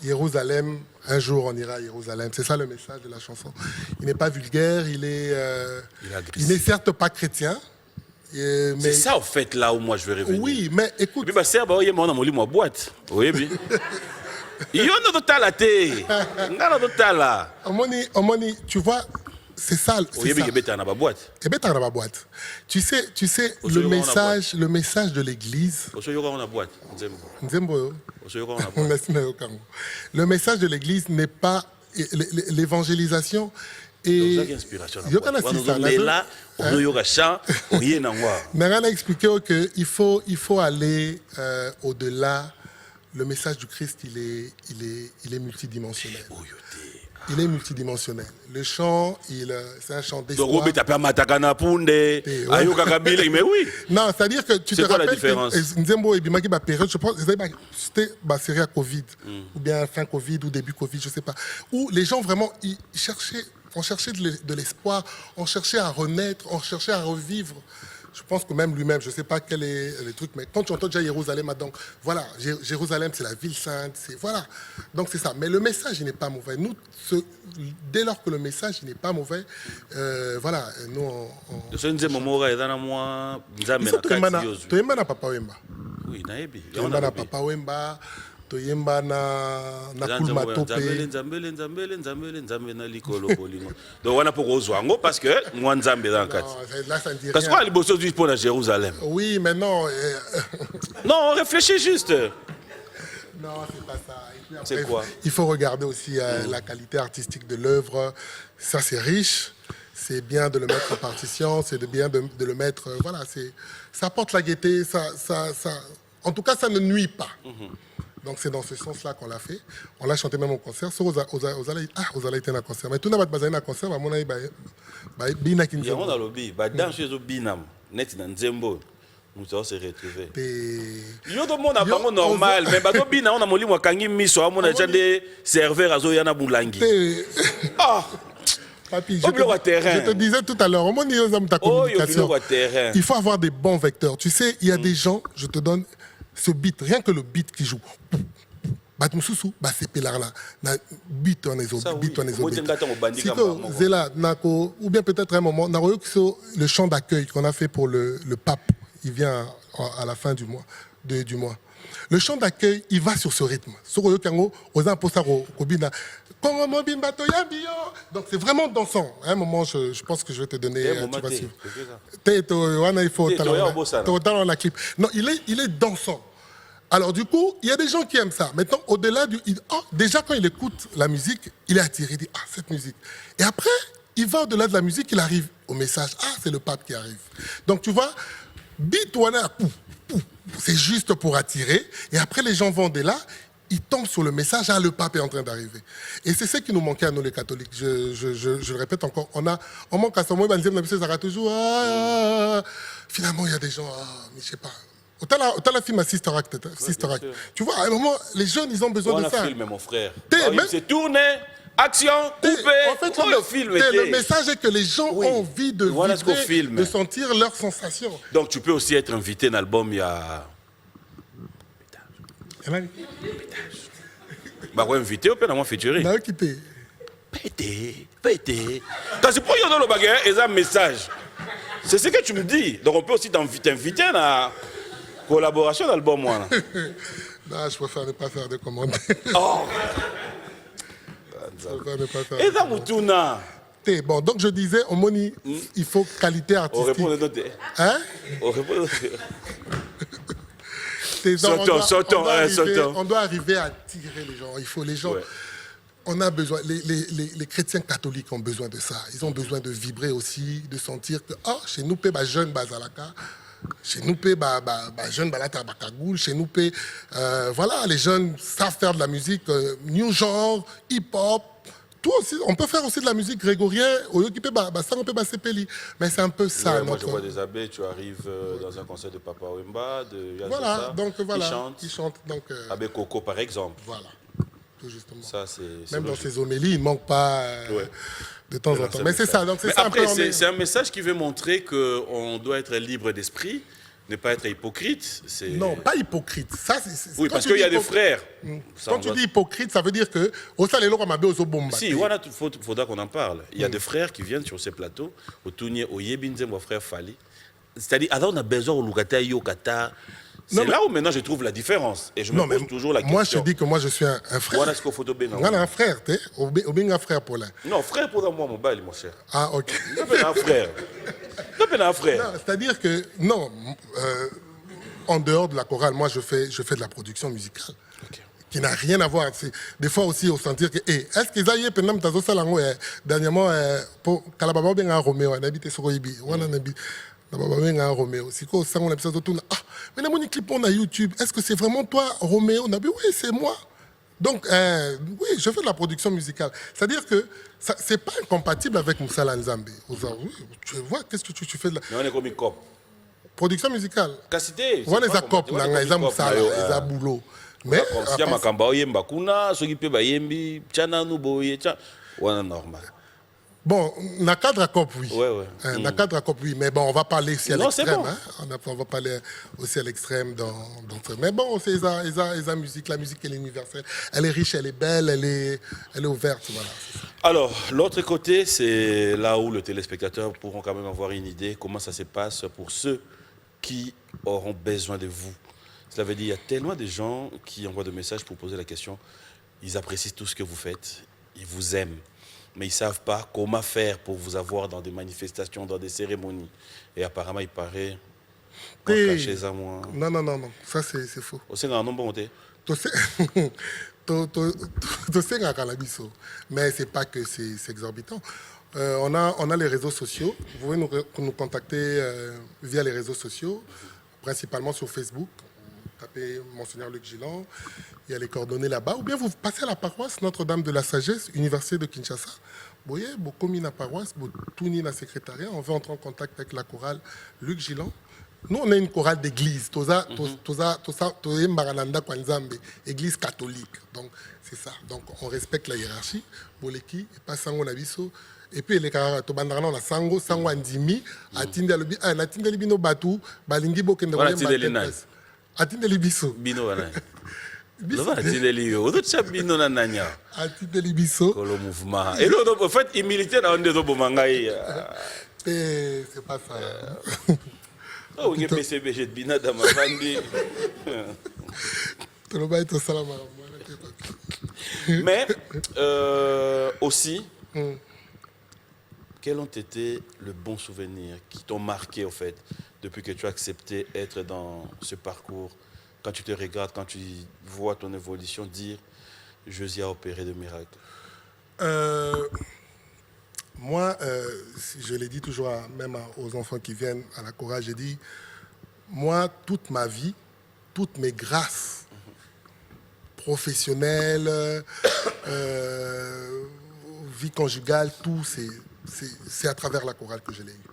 [SPEAKER 1] Jérusalem, un jour on ira à Jérusalem. C'est ça le message de la chanson. Il n'est pas vulgaire, il n'est certes pas chrétien.
[SPEAKER 3] Mais c'est ça au fait là où moi je vais revenir.
[SPEAKER 1] Oui, mais écoute.
[SPEAKER 3] Puis bah c'est bah on a molli moi boîte. Oui bien. Il y en a d'autres là té. Ngala d'autres là.
[SPEAKER 1] Omoni, tu vois, c'est ça.
[SPEAKER 3] Oui bien que bête na ba boîte.
[SPEAKER 1] Et bête na ba boîte. Tu sais le message de l'église. Nzembo. Le message de l'église n'est pas l'évangélisation. Et Nagana a expliqué qu'il faut aller au-delà. Le message du Christ, il est multidimensionnel. Il est multidimensionnel. Le chant, c'est un chant d'espoir.
[SPEAKER 3] Mais oui.
[SPEAKER 1] Non, c'est-à-dire que tu te rappelles
[SPEAKER 3] la différence?
[SPEAKER 1] Que Nzembo et Bimaki, période, je pense, c'était série à Covid, ou bien fin Covid, ou début Covid, je ne sais pas, où les gens vraiment, on cherchait de l'espoir, on cherchait à renaître, on cherchait à revivre. Je pense que même lui-même, je ne sais pas quel est le truc, mais quand tu entends déjà Jérusalem, donc voilà, Jérusalem, c'est la ville sainte, voilà. Donc c'est ça. Mais le message, il n'est pas mauvais. Nous, dès lors que le message, il n'est pas mauvais, voilà, nous, on... Toyemba Papa Wemba.
[SPEAKER 3] Oui,
[SPEAKER 1] Toyemba Papa Wemba. Toyemba na kulma tope.
[SPEAKER 3] Na likolo bolingo. Donc on a pour ozwango parce que moi nzambe dans kati. Parce qu'on a les bossos du pour la Jérusalem.
[SPEAKER 1] Oui, mais non.
[SPEAKER 3] Non, on réfléchit juste.
[SPEAKER 1] Non, c'est pas ça.
[SPEAKER 3] C'est quoi? Il
[SPEAKER 1] faut regarder aussi la qualité artistique de l'œuvre. Ça, c'est riche. C'est bien de le mettre en partition. C'est bien de le mettre. Voilà, ça apporte la gaieté. En tout cas, ça ne nuit pas. Donc c'est dans ce sens-là qu'on l'a fait. On l'a chanté même au concert. Ozala était dans concert. Mais tout n'a pas besoin d'un concert. On a eu bina qui nous.
[SPEAKER 3] Il y a un lobby. Dans chez binam, net dans Nzembo, nous allons se retrouver. Il y a tout le monde a pas normal. Mais bateau bina on a moli moi kangi miso. On a déjà des serveurs azo yana boulangi. Ah.
[SPEAKER 1] Papi, je te disais tout à l'heure, au moment où ta communication, il faut avoir des bons vecteurs. Tu sais, il y a des gens, je te donne ce beat, rien que le beat qui joue. Batmususu, c'est pélar là. Beat on est au beat. Ou bien peut-être un moment, le chant d'accueil qu'on a fait pour le pape, il vient à la fin du mois. Le chant d'accueil, il va sur ce rythme. Donc c'est vraiment dansant. À un moment, je pense que je vais te donner. Tu vas suivre. Non, il est dansant. Alors du coup, il y a des gens qui aiment ça. Maintenant, au-delà déjà quand il écoute la musique, il est attiré, il dit cette musique. Et après, il va au-delà de la musique, il arrive au message. C'est le pape qui arrive. Donc tu vois, c'est juste pour attirer. Et après, les gens vont de là, ils tombent sur le message. Le pape est en train d'arriver. Et c'est ce qui nous manquait à nous les catholiques. Je le répète encore. On manque à ce moment, toujours. Finalement, il y a des gens, mais je sais pas. Autant la film à Sister Act. Tu vois, à un moment, les jeunes, ils ont besoin de ça.
[SPEAKER 3] On a filmé, mon frère. C'est tourné. Action, coupé,
[SPEAKER 1] en fait, le message est que les gens ont envie de vivre, de sentir leurs sensations.
[SPEAKER 3] Donc tu peux aussi être invité dans l'album, il y a... Bah ouais, invité, on peut nous featurer.
[SPEAKER 1] Bah quitté.
[SPEAKER 3] Pété. Quand c'est pour y avoir le bagage, et un message. C'est ce que tu me dis. Donc on peut aussi t'inviter à la collaboration dans l'album, moi.
[SPEAKER 1] Non, je préfère ne pas faire de commentaires.
[SPEAKER 3] Oh. Et dans Moutouna.
[SPEAKER 1] Bon, donc je disais, au Moni, il faut qualité artistique.
[SPEAKER 3] On répond de noter.
[SPEAKER 1] Hein?
[SPEAKER 3] On répond de noter.
[SPEAKER 1] On doit arriver à attirer les gens. Il faut les gens. Ouais. On a besoin. Les chrétiens catholiques ont besoin de ça. Ils ont besoin de vibrer aussi, de sentir que chez nous, jeune bazalaka. Chez nous, jeune balata bakagoul. Chez nous, voilà, les jeunes savent faire de la musique, new genre, hip-hop, Tout aussi, on peut faire aussi de la musique grégorienne, au lieu ça on peut sepeli. Mais c'est un peu ça.
[SPEAKER 3] Ouais, moi, je vois des abbés, tu arrives dans un concert de Papa Wemba, de Yazosa,
[SPEAKER 1] Voilà, donc voilà.
[SPEAKER 3] ils
[SPEAKER 1] Ils
[SPEAKER 3] chantent.
[SPEAKER 1] chantent. Donc,
[SPEAKER 3] Abbé Coco, par exemple.
[SPEAKER 1] voilà, tout justement.
[SPEAKER 3] Ça, c'est
[SPEAKER 1] Même dans
[SPEAKER 3] logique.
[SPEAKER 1] ces homélies, il ne manque pas de temps en temps. Mais c'est ça, donc c'est
[SPEAKER 3] Mais
[SPEAKER 1] ça
[SPEAKER 3] après,
[SPEAKER 1] un peu.
[SPEAKER 3] c'est un message qui veut montrer qu'on doit être libre d'esprit, ne pas être hypocrite.
[SPEAKER 1] Non, pas hypocrite. Ça,
[SPEAKER 3] Oui,
[SPEAKER 1] quand
[SPEAKER 3] parce
[SPEAKER 1] tu
[SPEAKER 3] qu'il y a
[SPEAKER 1] dis
[SPEAKER 3] des frères. Ça,
[SPEAKER 1] Quand
[SPEAKER 3] on
[SPEAKER 1] tu
[SPEAKER 3] doit-
[SPEAKER 1] dis hypocrite, ça veut dire que au salé loko mabe ozo bomba.
[SPEAKER 3] Si, voilà, faudra qu'on en parle. Il y a des frères qui viennent sur ces plateaux, au Tounier, au Yébinze, mon frère Fali. C'est-à-dire, alors on a besoin au Lukata, Yokata. C'est là où maintenant je trouve la différence. Et je me pose toujours la question.
[SPEAKER 1] Moi, je te dis que moi, je suis un frère.
[SPEAKER 3] Voilà ce qu'il faut te bénir.
[SPEAKER 1] Moi, un frère, tu es un frère pour là.
[SPEAKER 3] Non, frère pour moi, mon bal, mon cher.
[SPEAKER 1] Ah, ok.
[SPEAKER 3] Un frère. Un frère.
[SPEAKER 1] Non, c'est-à-dire que, non, en dehors de la chorale, moi, je fais de la production musicale.
[SPEAKER 3] Ok.
[SPEAKER 1] Qui n'a rien à voir. Des fois aussi, au sentir que, est-ce qu'ils aillent, pendant que tu as dernièrement, pour Kalababa, bien un Roméo, on habite sur Oibi, on a habité. Un Roméo. Si on a mais mon clip on a YouTube. Est-ce que c'est vraiment toi, Roméo? On a dit oui, c'est moi. Donc, oui, je fais de la production musicale. C'est-à-dire que c'est pas incompatible avec Moussala Nzambe. Oui, tu vois, qu'est-ce que tu fais de la
[SPEAKER 3] Mais on est comme une cop.
[SPEAKER 1] production musicale?
[SPEAKER 3] Cassité.
[SPEAKER 1] On les a cop, on les a Moussala, les a boulot. Mais
[SPEAKER 3] si y a Makamba Oyemba Kuna, ceux qui peuvent Bayembi, Tchana Nouboye, ouais, normal.
[SPEAKER 1] bon, na cadre à cop, oui.
[SPEAKER 3] Ouais.
[SPEAKER 1] Na cadre à cop, oui. Mais bon, on va parler aussi à
[SPEAKER 3] Non, c'est
[SPEAKER 1] l'extrême.
[SPEAKER 3] bon.
[SPEAKER 1] Hein. On va parler aussi à l'extrême. Mais bon, c'est la musique. La musique, elle est universelle. Elle est riche, elle est belle, elle est ouverte. Voilà, c'est ça.
[SPEAKER 3] Alors, l'autre côté, c'est là où les téléspectateurs pourront quand même avoir une idée comment ça se passe pour ceux qui auront besoin de vous. Cela veut dire qu'il y a tellement de gens qui envoient des messages pour poser la question. Ils apprécient tout ce que vous faites. Ils vous aiment. Mais ils ne savent pas comment faire pour vous avoir dans des manifestations, dans des cérémonies. Et apparemment, il paraît qu'on cache à moi.
[SPEAKER 1] Non. Ça, c'est faux.
[SPEAKER 3] Aussi, dans un nombre monté.
[SPEAKER 1] Tu sais mais c'est pas que c'est exorbitant. On a les réseaux sociaux. Vous pouvez nous contacter via les réseaux sociaux, principalement sur Facebook. Tapez Monseigneur Luc Gilan, il y a les coordonnées là-bas. Ou bien vous passez à la paroisse Notre-Dame de la Sagesse, Université de Kinshasa. Vous voyez, vous commis la paroisse, vous tournez la secrétariat, on veut entrer en contact avec la chorale Luc Gilan. Nous, on est une chorale d'église, église catholique. Donc, c'est ça. Donc, on respecte la hiérarchie. Boleki, et pas sango na biso. Et puis, les caractères, on a sango andimi, atindi bino batu, balingi bokende atindeli biso.
[SPEAKER 3] Bino wana. Loba atindeli yo. Odo tcha bino na nanya.
[SPEAKER 1] Atindeli biso.
[SPEAKER 3] Kolo mouvement. Et là, en fait, il militait dans un des autres mangaï.
[SPEAKER 1] C'est pas ça.
[SPEAKER 3] Oh, il y a PCBG de Bina dans ma famille. Mais aussi, quels ont été les bons souvenirs qui t'ont marqué, au fait, depuis que tu as accepté d'être dans ce parcours, quand tu te regardes, quand tu vois ton évolution, dire « Jésus a opéré de miracles ».
[SPEAKER 1] Moi, je l'ai dit toujours même aux enfants qui viennent à la chorale, j'ai dit, moi, toute ma vie, toutes mes grâces professionnelles, vie conjugale, tout, c'est à travers la chorale que je l'ai eu.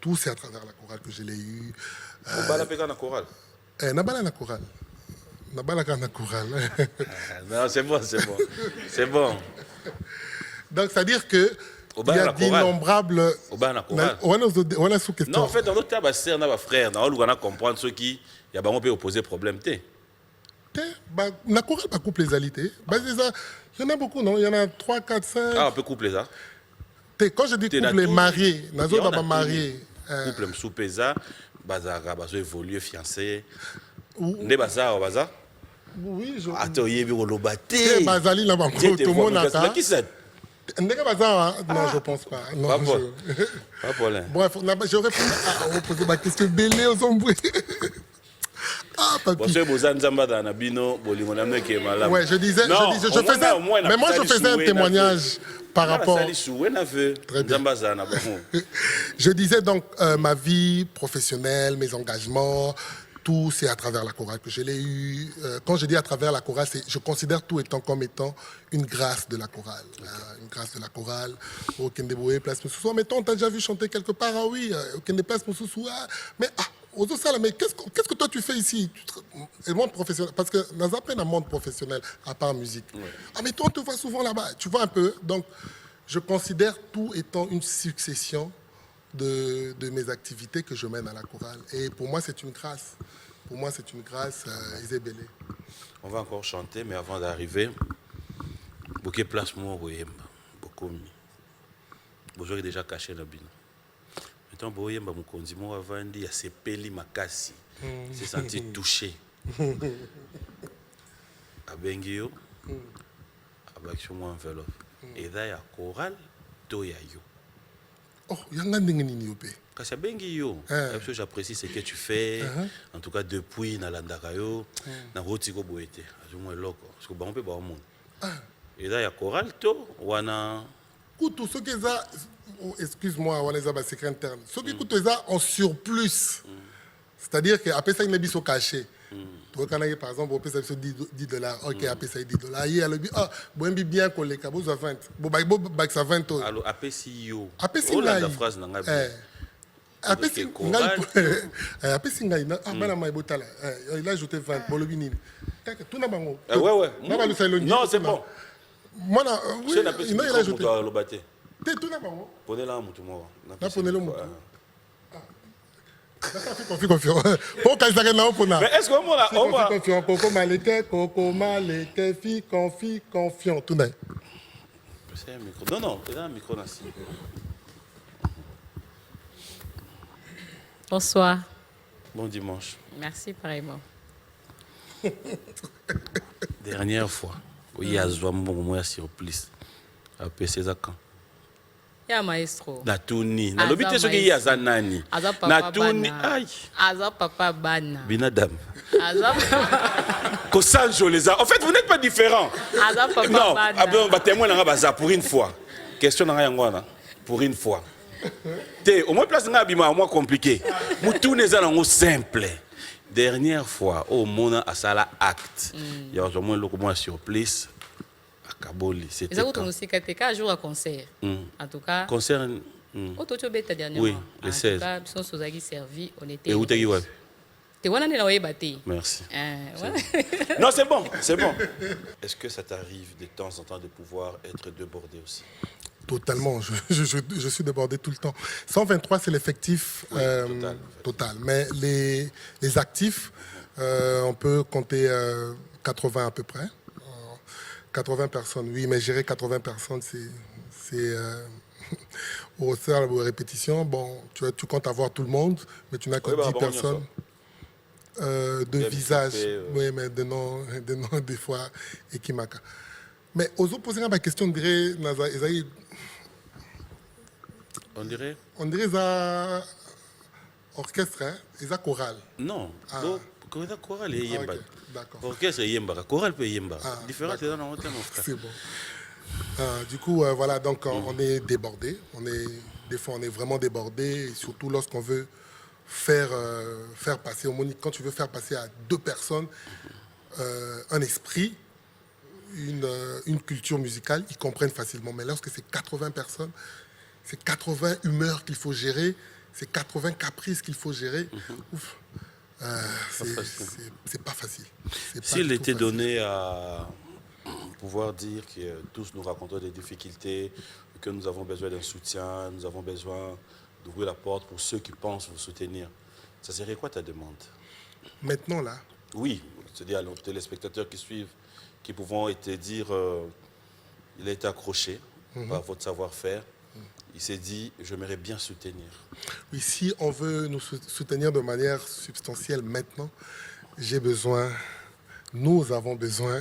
[SPEAKER 1] Tout, c'est à travers la chorale que je l'ai eu.
[SPEAKER 3] Vous baladez dans la chorale?
[SPEAKER 1] Nabala la chorale. Nabala la chorale.
[SPEAKER 3] Non, c'est bon. C'est bon.
[SPEAKER 1] Donc, c'est-à-dire que il y a d'innombrables...
[SPEAKER 3] Non, en fait, dans notre cas, c'est un frère. Dans le cas, comprendre ceux qui... Il y a pas opposer problème.
[SPEAKER 1] La chorale, pas couple les alités. Il y en a beaucoup, non? Il y en a 3, 4, 5...
[SPEAKER 3] Ah, on peut coupler ça.
[SPEAKER 1] Quand je dis couple marié, nous sommes mariés.
[SPEAKER 3] Couple soupeza, bazara, bazo évoluer, fiancé. Ne bazar, bazar?
[SPEAKER 1] Oui, je...
[SPEAKER 3] Attends, il y a eu le bâté.
[SPEAKER 1] Bazali, là, tout le monde a...
[SPEAKER 3] Qui c'est?
[SPEAKER 1] Non, je pense pas. Non,
[SPEAKER 3] pas problème.
[SPEAKER 1] Bref, j'aurais poser ma question belée aux ombres. Ah, papi.
[SPEAKER 3] Ouais,
[SPEAKER 1] je disais, mais moi je faisais un témoignage par rapport. Très bien. Je disais donc ma vie professionnelle, mes engagements, Tout, c'est à travers la chorale que je l'ai eu. Quand je dis à travers la chorale, je considère tout comme étant une grâce de la chorale. Une grâce de la chorale. Au Kendeboé, Place Moussoussou. Mais on t'a déjà vu chanter quelque part? Ah oui, au Kende Place Moussoussou. Mais mais qu'est-ce que toi tu fais ici? Le monde professionnel, parce que nous avons un monde professionnel à part musique. Oui. Mais toi, on te voit souvent là-bas. Tu vois un peu. Donc, je considère tout étant une succession de mes activités que je mène à la chorale. Et pour moi, c'est une grâce. Pour moi, c'est une grâce, Isabelle.
[SPEAKER 3] On va encore chanter, mais avant d'arriver, beaucoup place moi beaucoup mis. Bonjour est déjà caché dans bino. Maintenant, boyemba mon condiment avant dit a sepeli makasi. C'est senti touché. A bengio, a bakisho moi enveloppe. Et là, il y a chorale, to ya yo.
[SPEAKER 1] Oh, il y a un nini yopé.
[SPEAKER 3] Quand c'est bengi yo, j'apprécie ce que tu fais. En tout cas, depuis Nalandaka yo, na rotiko boete. Je moi loko, parce que bon peut pas au monde. Et là, il y a chorale to, wana.
[SPEAKER 1] Tout ce qui est ça, excuse-moi, on est à secret interne. Ce qui coûte ça en surplus. C'est-à-dire qu'après ça, il n'est pas caché. Toi, quand par exemple, on peut ça $10. Ok, après ça, $10. Il y a le bon bien collé, vous avez 20. Bon, ça 20 euros.
[SPEAKER 3] Alors, après si yo.
[SPEAKER 1] Après si
[SPEAKER 3] la phrase n'a pas.
[SPEAKER 1] Après si après si ngai na bana mai botala. Il a ajouté 20 bolobini. Tout na bango.
[SPEAKER 3] Ouais.
[SPEAKER 1] Non,
[SPEAKER 3] c'est bon.
[SPEAKER 1] Moi na oui, il a ajouté. Tout na bango.
[SPEAKER 3] Prenez là mutu moi.
[SPEAKER 1] Na prenez le mutu. Confiance. Mais
[SPEAKER 3] est-ce qu'on va
[SPEAKER 1] Coco Maleke, fi confiant tout d'un.
[SPEAKER 3] C'est un micro. Non, c'est un micro là.
[SPEAKER 6] Bonsoir.
[SPEAKER 3] Bon dimanche.
[SPEAKER 6] Merci pareillement.
[SPEAKER 3] Dernière fois, il y a moi surprise. Après c'est ça quand.
[SPEAKER 6] Ya maestro.
[SPEAKER 3] Natuni. Na lobite soki ya zanani. Natuni. Aïe.
[SPEAKER 6] Aza papa bana.
[SPEAKER 3] Binadam.
[SPEAKER 6] Aza
[SPEAKER 3] Kosanjo les a. En fait, vous n'êtes pas différents.
[SPEAKER 6] Aza papa
[SPEAKER 3] non.
[SPEAKER 6] bana.
[SPEAKER 3] Non, bah témoin na baza pour une fois. Question na ngwana pour une fois. Té, au moins place na bima au moins compliqué. Mutu neza nango simple. Dernière fois, au mona asala acte. Il y a au moins le moins surprise. Kaboli, c'était
[SPEAKER 6] ça vous aussi un jour à concert. En tout cas
[SPEAKER 3] concert
[SPEAKER 6] beta dernièrement.
[SPEAKER 3] Oui, le 16.
[SPEAKER 6] En tout cas, nous servi, on était.
[SPEAKER 3] Et où t'es ouais.
[SPEAKER 6] Merci.
[SPEAKER 3] Non, c'est bon, c'est bon. Est-ce que ça t'arrive de temps en temps de pouvoir être débordé aussi?
[SPEAKER 1] Totalement, je suis débordé tout le temps. 123, c'est l'effectif total. Mais les actifs, on peut compter 80 à peu près. 80 personnes, oui, mais gérer 80 personnes, c'est au sein de la répétition. Bon, tu comptes avoir tout le monde, mais tu n'as que 10 personnes. De visage, oui, mais de nom des fois, et qui marquent. Mais aux opposés, ma question, on dirait, on dirait ça orchestre, hein, et ça chorale.
[SPEAKER 3] Non, chorale et yemba.
[SPEAKER 1] D'accord.
[SPEAKER 3] Orchestre et yemba, chorale et yemba. Différence c'est dans notre frère.
[SPEAKER 1] C'est bon. Du coup, voilà, donc on est débordé. Des fois, on est vraiment débordé, et surtout lorsqu'on veut faire passer, quand tu veux faire passer à 2 personnes un esprit, une culture musicale, ils comprennent facilement. Mais lorsque c'est 80 personnes, c'est 80 humeurs qu'il faut gérer, c'est 80 caprices qu'il faut gérer. Ouf. C'est pas facile.
[SPEAKER 3] S'il était donné à pouvoir dire que tous nous racontons des difficultés, que nous avons besoin d'un soutien, nous avons besoin d'ouvrir la porte pour ceux qui pensent vous soutenir, ça serait quoi ta demande?
[SPEAKER 1] Maintenant, là?
[SPEAKER 3] Oui, c'est-à-dire à nos téléspectateurs qui suivent, qui pouvons te dire, il a été accroché par votre savoir-faire. Il s'est dit, j'aimerais bien soutenir.
[SPEAKER 1] Oui, si on veut nous soutenir de manière substantielle maintenant, nous avons besoin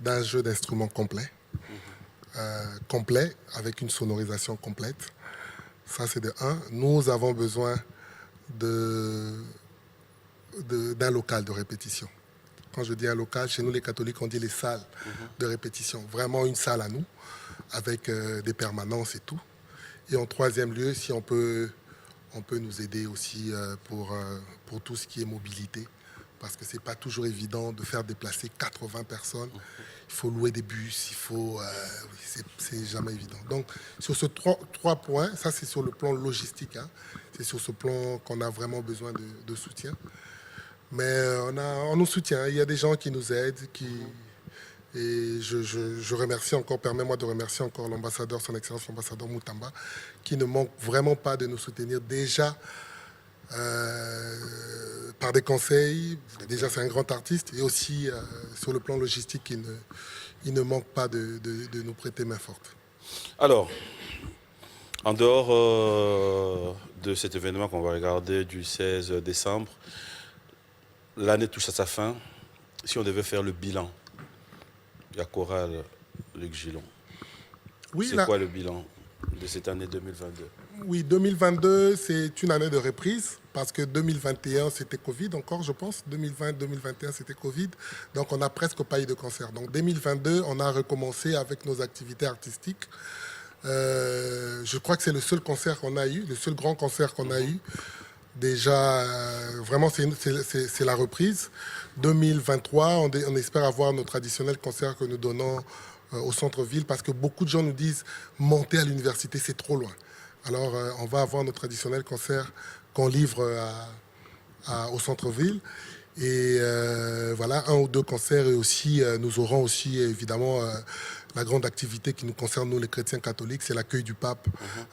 [SPEAKER 1] d'un jeu d'instruments complet. Complet, avec une sonorisation complète. Ça, c'est de 1. Nous avons besoin d'un local de répétition. Quand je dis un local, chez nous, les catholiques, on dit les salles de répétition. Vraiment une salle à nous, avec des permanences et tout. Et en 3e lieu, si on peut on peut nous aider aussi pour tout ce qui est mobilité. Parce que ce n'est pas toujours évident de faire déplacer 80 personnes. Il faut louer des bus, c'est jamais évident. Donc, sur ces trois points, ça c'est sur le plan logistique. Hein. C'est sur ce plan qu'on a vraiment besoin de soutien. Mais on nous soutient. Il y a des gens qui nous aident. Et je remercie encore, permets-moi de remercier encore l'ambassadeur, son Excellence l'ambassadeur Moutamba, qui ne manque vraiment pas de nous soutenir déjà. Par des conseils, déjà c'est un grand artiste, et aussi sur le plan logistique, il ne manque pas de nous prêter main forte.
[SPEAKER 3] Alors, en dehors de cet événement qu'on va regarder du 16 décembre, l'année touche à sa fin. Si on devait faire le bilan, la chorale Luc Gillon, oui, c'est quoi le bilan de cette année 2022?
[SPEAKER 1] Oui, 2022, c'est une année de reprise parce que 2021, c'était Covid encore, je pense. 2020, 2021, c'était Covid. Donc, on n'a presque pas eu de concert. Donc, 2022, on a recommencé avec nos activités artistiques. Je crois que c'est le seul concert qu'on a eu, le seul grand concert qu'on a eu. Déjà, vraiment, c'est la reprise. 2023, on espère avoir nos traditionnels concerts que nous donnons au centre-ville parce que beaucoup de gens nous disent « monter à l'université, c'est trop loin ». Alors, on va avoir nos traditionnels concerts qu'on livre au centre-ville. Et voilà, 1 ou 2 concerts. Et aussi, nous aurons aussi, évidemment, la grande activité qui nous concerne, nous, les chrétiens catholiques, c'est l'accueil du pape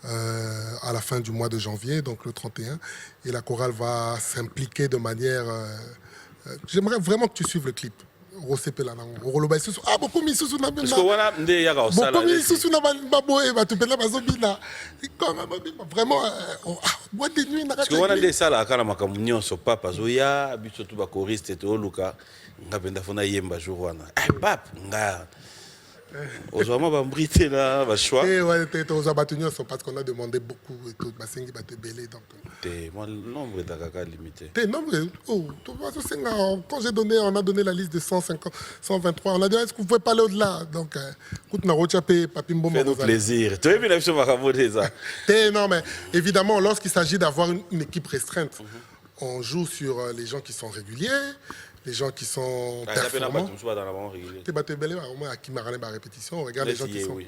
[SPEAKER 1] à la fin du mois de janvier, donc le 31. Et la chorale va s'impliquer de manière... J'aimerais vraiment que tu suives le clip. Ah, beaucoup mis sous na
[SPEAKER 3] parce que voilà ndé ya ka sala
[SPEAKER 1] beaucoup mis sous na baboé ba tupela bazobina vraiment boîte de nuit na
[SPEAKER 3] parce que voilà ndé sala kana makamu nyonso papa zoya biso tu ba choriste to luka ngapenda fona yemba jour wana pap nga Ozoma va m'briter là, va choix.
[SPEAKER 1] Et ouais, aux abattus, parce qu'on a demandé beaucoup et tout, basengi va te belé donc.
[SPEAKER 3] Moi, le nombre est limité.
[SPEAKER 1] Nombre, quand on a donné la liste de 150, 123, on a dit est-ce que vous pouvez pas aller au-delà? Donc, écoute, na rochapé, papimbo.
[SPEAKER 3] Fais-nous plaisir. Tu as vu la mission ça?
[SPEAKER 1] Non, mais évidemment, lorsqu'il s'agit d'avoir une équipe restreinte, on joue sur les gens qui sont réguliers. Les gens qui sont performants. On regarde les gens qui sont...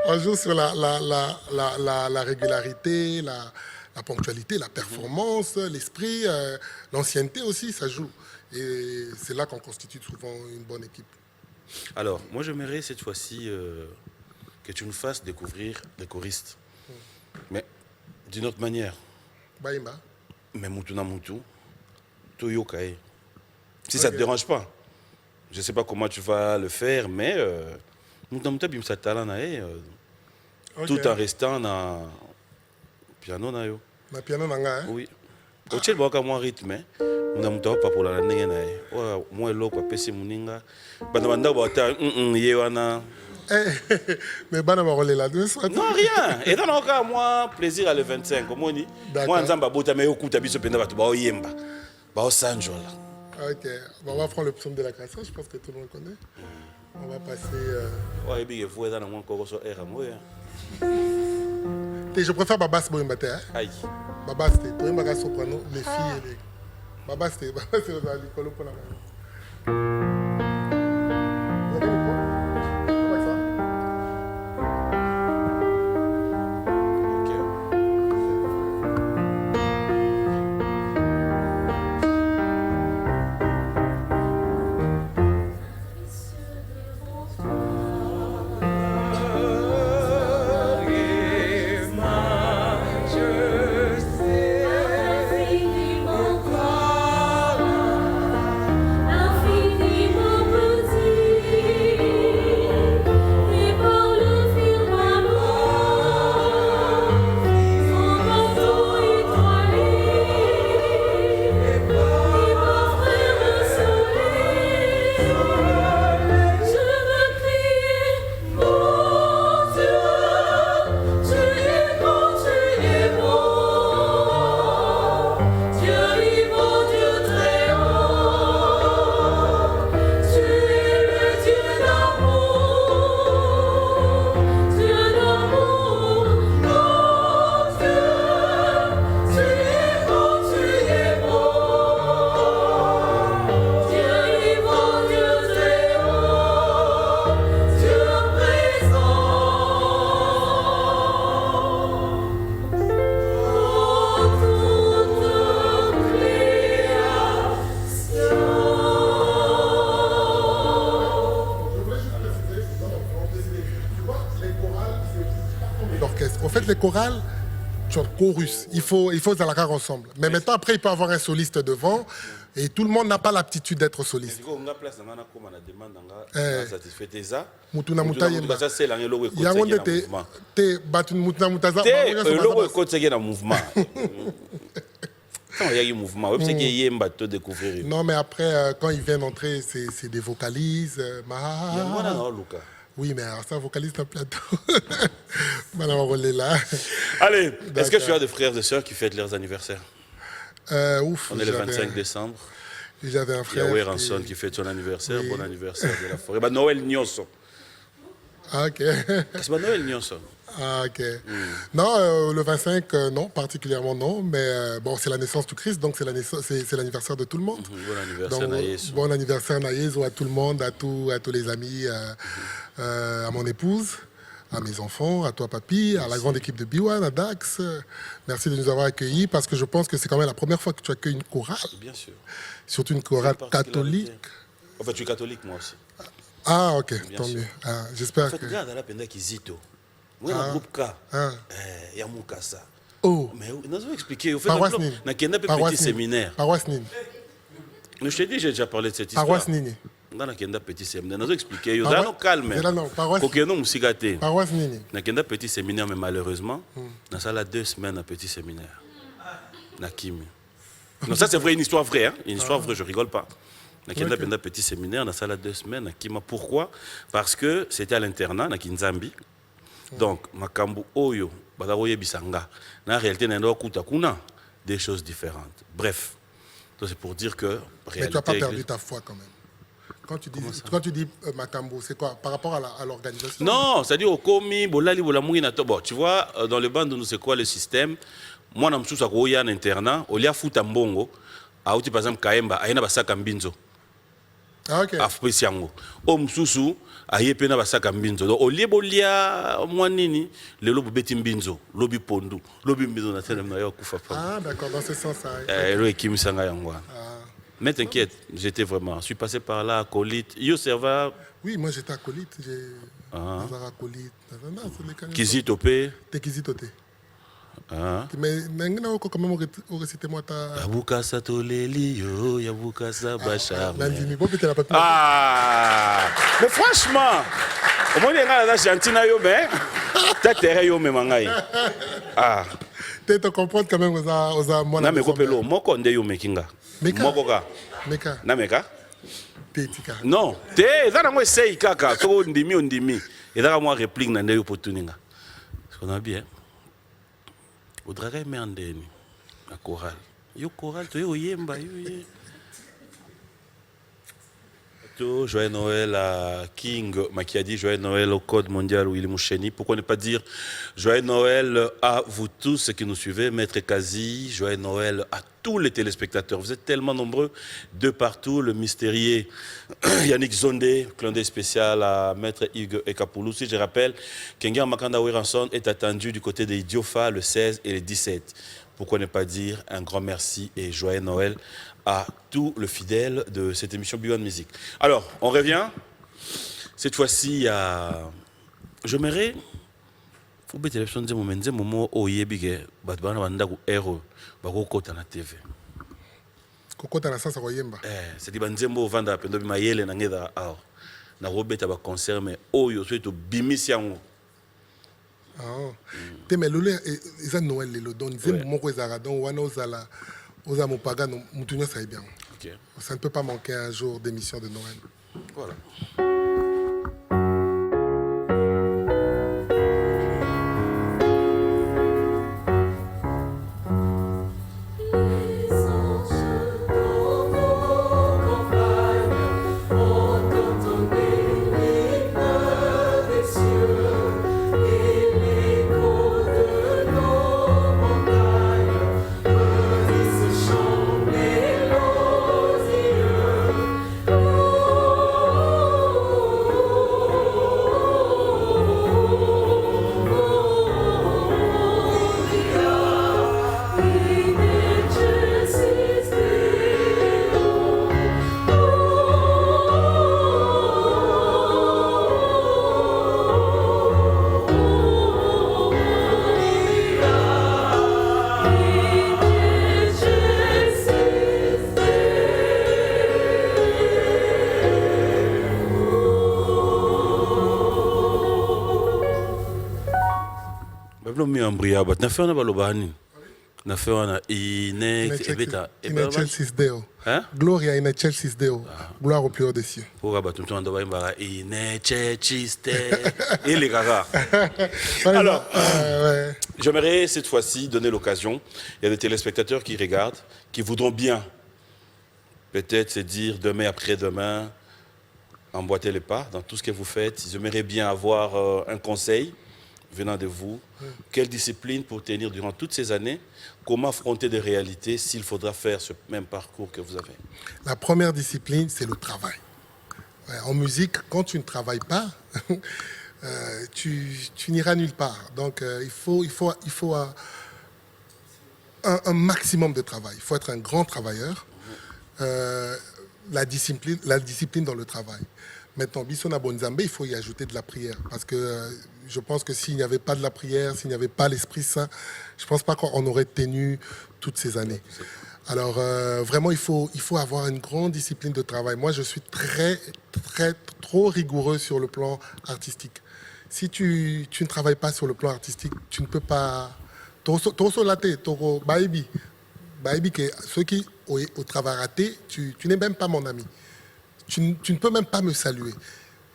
[SPEAKER 1] On joue sur la régularité, la ponctualité, la performance, l'esprit, l'ancienneté aussi, ça joue. Et c'est là qu'on constitue souvent une bonne équipe.
[SPEAKER 3] Alors, moi j'aimerais cette fois-ci que tu nous fasses découvrir des choristes. Mais d'une autre manière.
[SPEAKER 1] Baïma.
[SPEAKER 3] Mais Mutuna Mutu, tout yokae. Si ça ne te dérange pas, je ne sais pas comment tu vas le faire, mais Mutuna Mutu bimsa talana tout en restant dans piano na yo.
[SPEAKER 1] Na piano nanga.
[SPEAKER 3] Oui. Au tchel boka moi rythme, Mutuna Mutu pas pour la ndenge na ye. Moi loko pesi muninga. Bana banda bota yewana.
[SPEAKER 1] Mais bana marole là.
[SPEAKER 3] Non rien. Et dans le cas moi plaisir à le 25 comme on dit. Moi nzamba bota mais okuta biso penda batu ba oyemba. Ba osanjo là.
[SPEAKER 1] OK. Bon, on va prendre le psaume de la grâce, je pense que tout le monde connaît. On va passer
[SPEAKER 3] ouais, bien vous dans mon corps sur air moi.
[SPEAKER 1] Je préfère Babas Boyembate hein.
[SPEAKER 3] Aïe.
[SPEAKER 1] Babas te Boyemba soprano, les filles et les Babas te dans l'école pour la
[SPEAKER 7] Infiniment
[SPEAKER 1] fait, les chorales, tu as le chorus. Il faut Zalakar ensemble. Mais maintenant, après, il peut y avoir un soliste devant. Et tout le monde n'a pas l'aptitude d'être soliste. Mutuna Mutayemba. Yangonde te batu Mutuna Mutaza. Non, mais après, quand ils viennent entrer, c'est des vocalises. Oui, mais alors ça, vocaliste en plateau.
[SPEAKER 3] Allez, est-ce que tu as des frères et sœurs qui fêtent leurs anniversaires? On est le 25 décembre.
[SPEAKER 1] J'avais un frère.
[SPEAKER 3] Il y a Ranson qui fête son anniversaire. Oui. Bon anniversaire de la forêt. Noël Nyonso.
[SPEAKER 1] Ah, ok.
[SPEAKER 3] C'est pas Noël Nyonso.
[SPEAKER 1] Ah, ok. Non, le 25, non, particulièrement non. Mais bon, c'est la naissance du Christ, donc c'est l'anniversaire de tout le monde.
[SPEAKER 3] Bon anniversaire, Naïs.
[SPEAKER 1] Bon anniversaire, Naïs, à tout le monde, à tous les amis, à mon épouse, à mes enfants, à toi, papy, à la grande équipe de B1, à Dax. Merci de nous avoir accueillis parce que je pense que c'est quand même la première fois que tu accueilles une chorale.
[SPEAKER 3] Bien sûr.
[SPEAKER 1] Surtout une chorale catholique.
[SPEAKER 3] En fait, je suis catholique, moi aussi.
[SPEAKER 1] Ah, ok,
[SPEAKER 3] bien
[SPEAKER 1] tant
[SPEAKER 3] sûr.
[SPEAKER 1] mieux. Ah, j'espère que...
[SPEAKER 3] En fait, regarde la penda qui zito. Oui, dans le groupe K. Il y a Moukassa.
[SPEAKER 1] Oh.
[SPEAKER 3] Mais nous avons expliqué.
[SPEAKER 1] Paroisse Nini.
[SPEAKER 3] Dans un petit séminaire.
[SPEAKER 1] Paroisse Nini.
[SPEAKER 3] Je t'ai dit, j'ai déjà parlé de cette histoire.
[SPEAKER 1] Paroisse Nini.
[SPEAKER 3] Dans un petit séminaire. Nous avons expliqué. Nous avons calme.
[SPEAKER 1] Non, paroisse
[SPEAKER 3] Nini.
[SPEAKER 1] Paroisse Nini.
[SPEAKER 3] Dans un petit séminaire, mais malheureusement, dans ça, là, 2 semaines, un petit séminaire. Dans Kimi. Non, ça, c'est vrai, une histoire vraie. Hein? Une histoire vraie, je rigole pas. Dans un petit séminaire, dans ça, là, 2 semaines, à Kima. Pourquoi? Parce que c'était à l'internat, dans Kinzambi. Donc, Makambu Oyo, Badaroye Bisanga, dans la réalité, des choses différentes. Bref, c'est pour dire que.
[SPEAKER 1] Mais tu n'as pas perdu ta foi quand même. Quand tu dis Makambu, c'est quoi? Par rapport à l'organisation?
[SPEAKER 3] Non, c'est-à-dire au Komi, Bolali, Bolamouina. Bon, tu vois, dans le band, nous, c'est quoi le système? Moi, je suis en internat, au lieu de foutre mbongo, par exemple, Kaemba, il y a un mbinzo.
[SPEAKER 1] Ah, ok.
[SPEAKER 3] Afpesiango. Msusu, ayepe na basaka mbinzo. Donc, au lieu de mwanini, le lobi beti mbinzo, lobi pondu, lobi mbinzo na tene na yo kufa pa.
[SPEAKER 1] Ah, d'accord, dans ce sens-là.
[SPEAKER 3] Le Kim Sanga Yangwa. Mais t'inquiète, j'étais vraiment. Je suis passé par là, acolyte. Yo serva.
[SPEAKER 1] Oui, moi j'étais acolyte. J'ai acolyte.
[SPEAKER 3] Kizitope.
[SPEAKER 1] T'es Kizitote. Mais quand même, récitez-moi ta...
[SPEAKER 3] Yabuka Satoleli, yo, Yabuka Sabachar.
[SPEAKER 1] Mais
[SPEAKER 3] franchement, au moins, il y a un gentil, mais t'as terre, yo, mais mangai.
[SPEAKER 1] Tu te comprends quand même aux moi.
[SPEAKER 3] Na me kopelo, moko nde yo mekinga. Moko ka.
[SPEAKER 1] Meka.
[SPEAKER 3] Na meka?
[SPEAKER 1] Tetika.
[SPEAKER 3] Non, te, ça na moi sei kaka, to ndimi. Et là moi réplique na nde yo potuninga. Ce qu'on a bien. Audrey Mendeni, la chorale. Yo chorale, tu es au Yemba. Joyeux Noël à King, qui a dit Joyeux Noël au Code mondial Willy Moucheni. Pourquoi ne pas dire Joyeux Noël à vous tous qui nous suivez, Maître Kazi, Joyeux Noël à tous les téléspectateurs. Vous êtes tellement nombreux de partout. Le mystérieux Yannick Zondé, clin d'œil spécial à Maître Hugues Ekapoulou. Si je rappelle, Kenga Makanda Ranson est attendu du côté des Idiofa le 16 et le 17. Pourquoi ne pas dire un grand merci et joyeux Noël à tous les fidèles de cette émission B1 Music. Alors, on revient. Cette fois-ci, je m'aimerais... Faut que télévision dise moment où il y a des héros qui na TV.
[SPEAKER 1] Kokota na sasa koyemba.
[SPEAKER 3] C'est des nzembo vanda pendo bimayele na ngeda aho. Na robeta ba concert mais oyo so to bimisi yango.
[SPEAKER 1] Te mais lolo eza Noël lelo don nzembo moko ezara don wana ozala mopaga mutunya ça bien.
[SPEAKER 3] OK.
[SPEAKER 1] Ça ne peut pas manquer un jour d'émission de Noël.
[SPEAKER 3] Voilà. Pablo mi ambria bat na fe wana baloba nini? Na fe wana ebeta
[SPEAKER 1] in excelsis Deo.
[SPEAKER 3] Hein?
[SPEAKER 1] Gloria in excelsis Deo. Gloire au plus haut des cieux.
[SPEAKER 3] Pour bato mtu ndo baimba inechechiste ili kaka. Alors,
[SPEAKER 1] ouais.
[SPEAKER 3] j'aimerais cette fois-ci donner l'occasion. Il y a des téléspectateurs qui regardent, qui voudront bien peut-être se dire demain après-demain, emboîter les pas dans tout ce que vous faites. Ils aimeraient bien avoir un conseil venant de vous. Quelle discipline pour tenir durant toutes ces années? Comment affronter des réalités s'il faudra faire ce même parcours que vous avez?
[SPEAKER 1] La première discipline, c'est le travail. Ouais, en musique, quand tu ne travailles pas, tu n'iras nulle part. Donc, il faut un maximum de travail. Il faut être un grand travailleur. La discipline dans le travail. Maintenant, Bissona Bonzambe, il faut y ajouter de la prière. Parce que je pense que s'il n'y avait pas de la prière, s'il n'y avait pas l'Esprit Saint, je ne pense pas qu'on aurait tenu toutes ces années. Alors, vraiment, il faut avoir une grande discipline de travail. Moi, je suis trop rigoureux sur le plan artistique. Si tu ne travailles pas sur le plan artistique, tu ne peux pas... Ceux qui, au travail raté, tu n'es même pas mon ami. Tu ne peux même pas me saluer.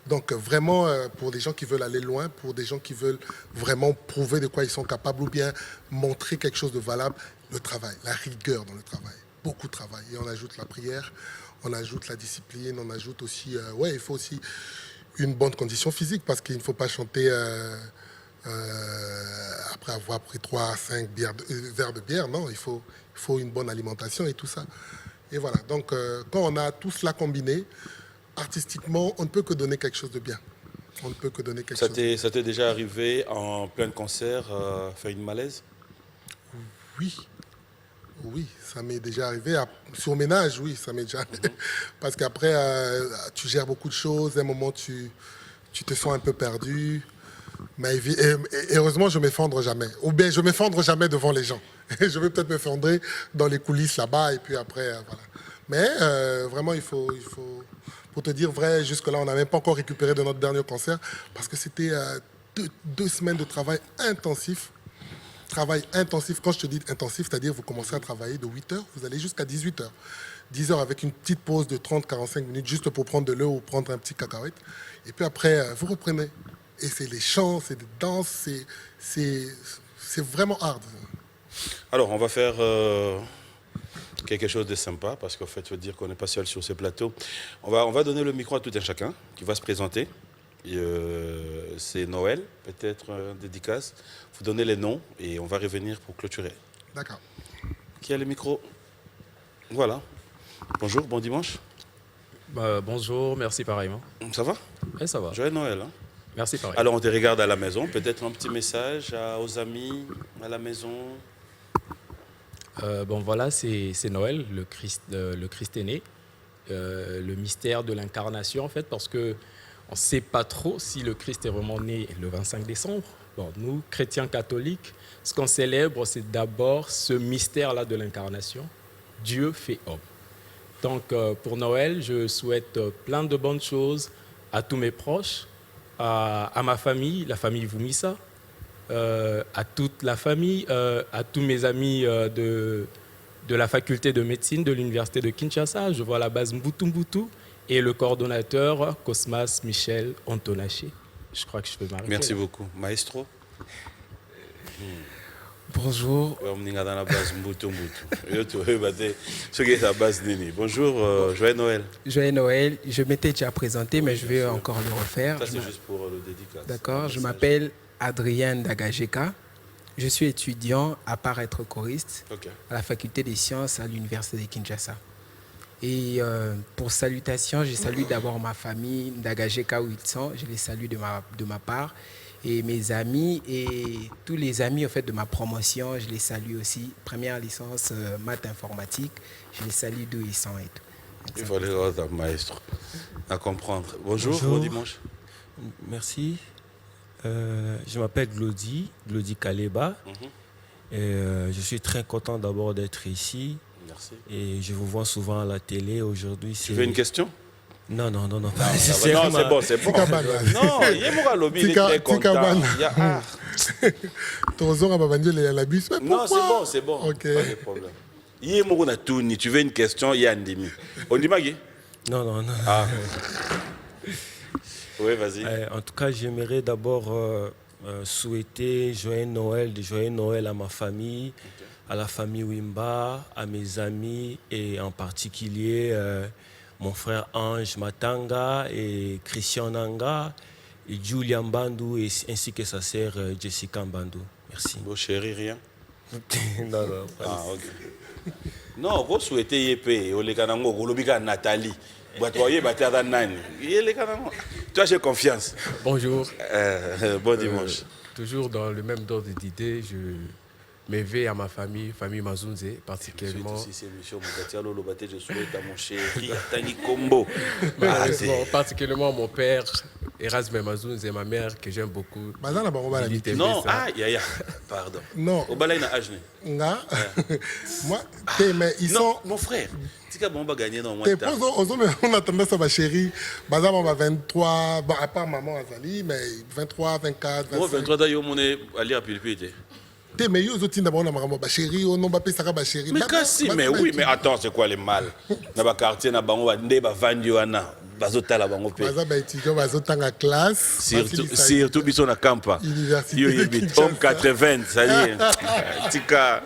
[SPEAKER 1] Donc vraiment, pour des gens qui veulent aller loin, pour des gens qui veulent vraiment prouver de quoi ils sont capables ou bien montrer quelque chose de valable, le travail, la rigueur dans le travail, beaucoup de travail. Et on ajoute la prière, on ajoute la discipline, on ajoute aussi, il faut aussi une bonne condition physique parce qu'il ne faut pas chanter après avoir pris 3 à 5 verres de bière. Non, il faut une bonne alimentation et tout ça. Et voilà, donc quand on a tout cela combiné, artistiquement, on ne peut que donner quelque chose de bien. On ne peut que donner quelque chose de bien.
[SPEAKER 3] Ça t'est déjà arrivé en plein concert, faire une malaise?
[SPEAKER 1] Oui, ça m'est déjà arrivé. Sur ménage, oui, ça m'est déjà arrivé. Parce qu'après, tu gères beaucoup de choses. À un moment, tu te sens un peu perdu. Mais heureusement, je ne m'effondre jamais. Ou bien, je ne m'effondre jamais devant les gens. Je vais peut-être m'effondrer dans les coulisses là-bas. Et puis après, voilà. Mais vraiment, il faut... Pour te dire vrai, jusque-là, on n'a même pas encore récupéré de notre dernier concert. Parce que c'était 2 semaines de travail intensif. Travail intensif, quand je te dis intensif, c'est-à-dire vous commencez à travailler de 8h, vous allez jusqu'à 18h. 10h avec une petite pause de 30-45 minutes juste pour prendre de l'eau ou prendre un petit cacahuète. Et puis après, vous reprenez. Et c'est les chants, c'est des danses, c'est vraiment hard.
[SPEAKER 3] Alors, on va faire quelque chose de sympa, parce qu'en fait, il faut dire qu'on n'est pas seul sur ce plateau. On va donner le micro à tout un chacun qui va se présenter. C'est Noël, peut-être dédicace. Vous donnez les noms et on va revenir pour clôturer.
[SPEAKER 1] D'accord.
[SPEAKER 3] Qui a le micro? Voilà. Bonjour, bon dimanche.
[SPEAKER 7] Bonjour, merci pareillement.
[SPEAKER 3] Ça va?
[SPEAKER 7] Oui, ça va.
[SPEAKER 3] Joyeux Noël. Hein?
[SPEAKER 7] Merci pareillement.
[SPEAKER 3] Alors, on te regarde à la maison. Peut-être un petit message aux amis à la maison.
[SPEAKER 7] Voilà, c'est Noël, le Christ est né. Le mystère de l'incarnation, en fait, parce que on ne sait pas trop si le Christ est vraiment né le 25 décembre. Bon, nous, chrétiens catholiques, ce qu'on célèbre, c'est d'abord ce mystère-là de l'incarnation. Dieu fait homme. Donc, pour Noël, je souhaite plein de bonnes choses à tous mes proches, à ma famille, la famille Vumisa, à toute la famille, à tous mes amis de la faculté de médecine de l'université de Kinshasa. Je vois la base Mbutu et le coordonnateur Cosmas Michel Antonaché. Je crois que je peux m'arrêter.
[SPEAKER 3] Merci beaucoup. Maestro.
[SPEAKER 5] Bonjour.
[SPEAKER 3] Bonjour, joyeux Noël.
[SPEAKER 5] Joyeux Noël. Je m'étais déjà présenté, mais je vais encore le refaire.
[SPEAKER 3] Ça, c'est juste pour le dédicace.
[SPEAKER 5] D'accord. Je m'appelle Adrien Dagajeka. Je suis étudiant à part être choriste à la faculté des sciences à l'université de Kinshasa. Et pour salutation, je salue d'abord ma famille, Ndagajeka où ils sont. Je les salue de ma part. Et mes amis et tous les amis en fait, de ma promotion, je les salue aussi. Première licence maths informatique, je les salue d'où ils sont et tout.
[SPEAKER 3] Il faut aller voir un maestro à comprendre. Bonjour, bon dimanche.
[SPEAKER 8] Merci. Je m'appelle Glody Kaleba. Et, je suis très content d'abord d'être ici.
[SPEAKER 3] Merci.
[SPEAKER 8] Et je vous vois souvent à la télé aujourd'hui.
[SPEAKER 3] Tu veux une question?
[SPEAKER 8] Non, non, non, non.
[SPEAKER 3] Non, c'est bon, c'est bon. Non, il est Lobby, il est très content. Non, c'est bon, c'est bon.
[SPEAKER 1] Ok.
[SPEAKER 3] Pas de problème. Il est Moro Natouni, tu veux une question, il y a un demi. On dit Magui?
[SPEAKER 8] Non, non, non.
[SPEAKER 3] Ah. Oui, vas-y.
[SPEAKER 8] En tout cas, j'aimerais d'abord souhaiter joyeux Noël à ma famille, à la famille Wimba, à mes amis et en particulier mon frère Ange Matanga et Christian Nanga et Julia Mbandou ainsi que sa sœur Jessica Mbandou. Merci.
[SPEAKER 3] Beau chéri, rien?
[SPEAKER 8] Non, non.
[SPEAKER 3] Ah, ok. Non, vous souhaitez Yépé, Olekanango, Golobika Nathalie. Toi, j'ai confiance.
[SPEAKER 9] Bonjour.
[SPEAKER 3] Bon dimanche.
[SPEAKER 9] Toujours dans le même ordre d'idée, je m'éveille à ma famille Mazunze, particulièrement.
[SPEAKER 3] Je souhaite à mon chéri, Tani Kombo.
[SPEAKER 9] Particulièrement mon père, Erasme Mazunze, et ma mère, que j'aime beaucoup.
[SPEAKER 3] Non, pardon.
[SPEAKER 1] Non.
[SPEAKER 3] Au balai na ajne.
[SPEAKER 1] Moi, mais ils
[SPEAKER 3] non,
[SPEAKER 1] sont.
[SPEAKER 3] mon frère. On va gagner dans mon
[SPEAKER 1] temps. On a tendance à ma chérie. Bazar, on va 23. Bon, à part maman Azali, mais 23, 24. 25.
[SPEAKER 3] Moi, 23 d'ailleurs, on est allé à Pilipité.
[SPEAKER 1] Mais ils ont d'abord ma chérie, on n'a pas ça ma chérie.
[SPEAKER 3] Mais si, mais oui, mais attends, c'est quoi les mal? Dans le quartier, na bango, ndé ba vandiwana. Bazota la bango pe.
[SPEAKER 1] Bazar ba étudiant, bazota en classe.
[SPEAKER 3] Surtout biso na campa.
[SPEAKER 1] Université.
[SPEAKER 3] Homme 80, ça y est. Tika.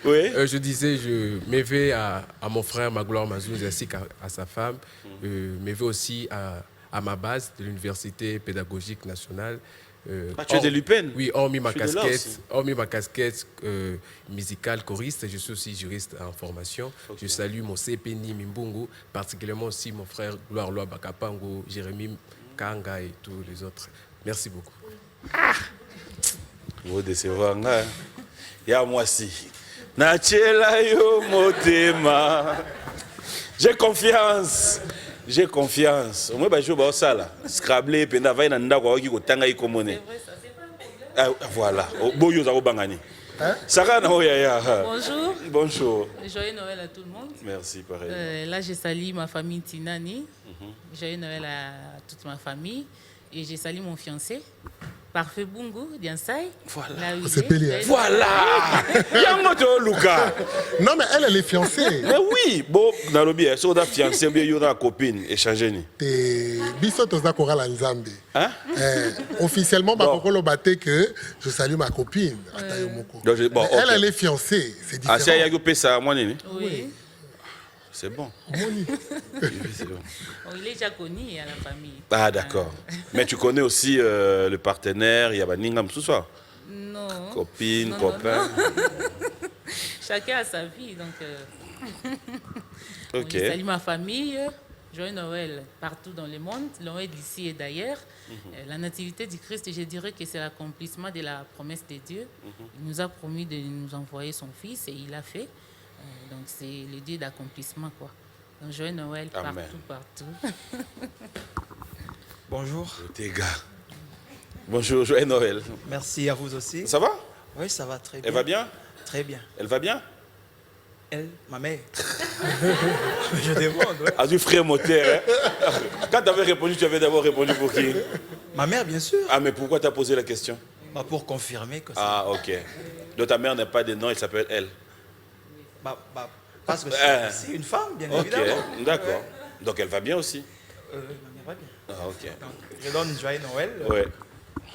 [SPEAKER 3] Oui.
[SPEAKER 9] Je disais, je m'éveille à mon frère Magloire Mazouz ainsi qu'à sa femme. M'éveille aussi à ma base de l'Université pédagogique nationale.
[SPEAKER 3] Tu es de l'UPEN?
[SPEAKER 9] Oui, hormis ma casquette musicale choriste, je suis aussi juriste en formation. Okay. Je salue mon CPNI Mimbungu, particulièrement aussi mon frère Gloire Loa Bakapango, Jérémy Kanga et tous les autres. Merci beaucoup.
[SPEAKER 3] Vous décevez, hein? Il y a moi aussi. Nachela yo motema. J'ai confiance. J'ai confiance. Moi, je vais ça là. Scrabble, penda va nanda kwa waki kotanga iko mone. Voilà. Boyo za bangani. Sarah na oya.
[SPEAKER 6] Bonjour.
[SPEAKER 3] Bonjour.
[SPEAKER 6] Joyeux Noël à tout le monde.
[SPEAKER 3] Merci pareil.
[SPEAKER 6] Là, je salue ma famille Tinani. Joyeux Noël à toute ma famille et je salue mon fiancé. Parfait Bungu, Diansai.
[SPEAKER 3] Voilà.
[SPEAKER 1] C'est Pélier.
[SPEAKER 3] Voilà. Yangoto Luka.
[SPEAKER 1] Non, mais elle est fiancée.
[SPEAKER 3] Mais oui. Bon, dans le bien, si on a fiancé, bien, il y aura copine. Échanger.
[SPEAKER 1] Biso toza koral en Zambie.
[SPEAKER 3] Hein?
[SPEAKER 1] Officiellement, bon. Que je salue ma copine. Bon, elle est fiancée. C'est différent.
[SPEAKER 3] Ah, c'est Yago Pessa, moi,
[SPEAKER 6] oui.
[SPEAKER 3] C'est bon.
[SPEAKER 6] Oui, c'est bon. Il est déjà connu à la famille.
[SPEAKER 3] Ah, d'accord. Mais tu connais aussi le partenaire, il y a Ningam ce soir?
[SPEAKER 6] Non.
[SPEAKER 3] Copine, copain.
[SPEAKER 6] Non. Chacun a sa vie, donc.
[SPEAKER 3] Ok.
[SPEAKER 6] Je salue ma famille. Joyeux Noël partout dans le monde, Noël d'ici et d'ailleurs. La nativité du Christ, je dirais que c'est l'accomplissement de la promesse de Dieu. Il nous a promis de nous envoyer son Fils et il l'a fait. Donc c'est le Dieu d'accomplissement, quoi. Donc joyeux Noël. Amen. Partout.
[SPEAKER 10] Bonjour.
[SPEAKER 3] Tes gars. Bonjour, joyeux Noël.
[SPEAKER 10] Merci à vous aussi.
[SPEAKER 3] Ça va?
[SPEAKER 10] Oui, ça va très bien.
[SPEAKER 3] Elle va bien?
[SPEAKER 10] Très bien.
[SPEAKER 3] Elle va bien?
[SPEAKER 10] Elle, ma mère. Je demande. Ouais.
[SPEAKER 3] Ah, du frère moteur. Hein? Quand tu avais répondu, tu avais d'abord répondu pour qui?
[SPEAKER 10] Ma mère, bien sûr.
[SPEAKER 3] Ah, mais pourquoi tu as posé la question?
[SPEAKER 10] Pour confirmer que
[SPEAKER 3] ah, ok. Donc ta mère n'a pas de nom, elle s'appelle elle.
[SPEAKER 10] Parce que c'est une femme, bien évidemment.
[SPEAKER 3] Ok, d'accord. Donc elle va bien aussi?
[SPEAKER 10] Ma mère va bien.
[SPEAKER 3] Ah, ok.
[SPEAKER 10] Donc, je donne joyeux Noël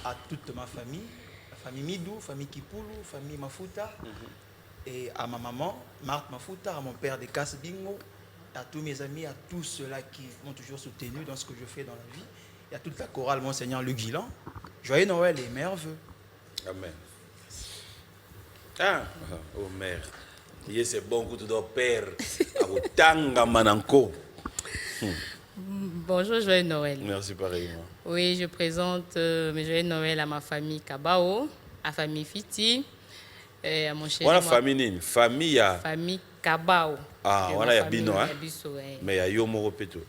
[SPEAKER 10] à toute ma famille, la famille Midou, famille Kipulu, famille Mafuta, et à ma maman, Marthe Mafuta, à mon père de Casse Bingo, à tous mes amis, à tous ceux-là qui m'ont toujours soutenu dans ce que je fais dans la vie, et à toute la chorale Monseigneur Luc Gilan. Joyeux Noël et meilleurs vœux.
[SPEAKER 3] Amen. Ah, oh mère. C'est bon que tu dois père.
[SPEAKER 6] Bonjour, joyeux Noël.
[SPEAKER 3] Merci pareillement.
[SPEAKER 6] Oui, je présente mes joyeux Noël à ma famille Kabao, à famille Fiti, et à mon chéri.
[SPEAKER 3] Voilà famille, famille à...
[SPEAKER 6] Famille Kabao.
[SPEAKER 3] Ah, voilà, il y a Bino, hein? Mais il y a Yomo Peto.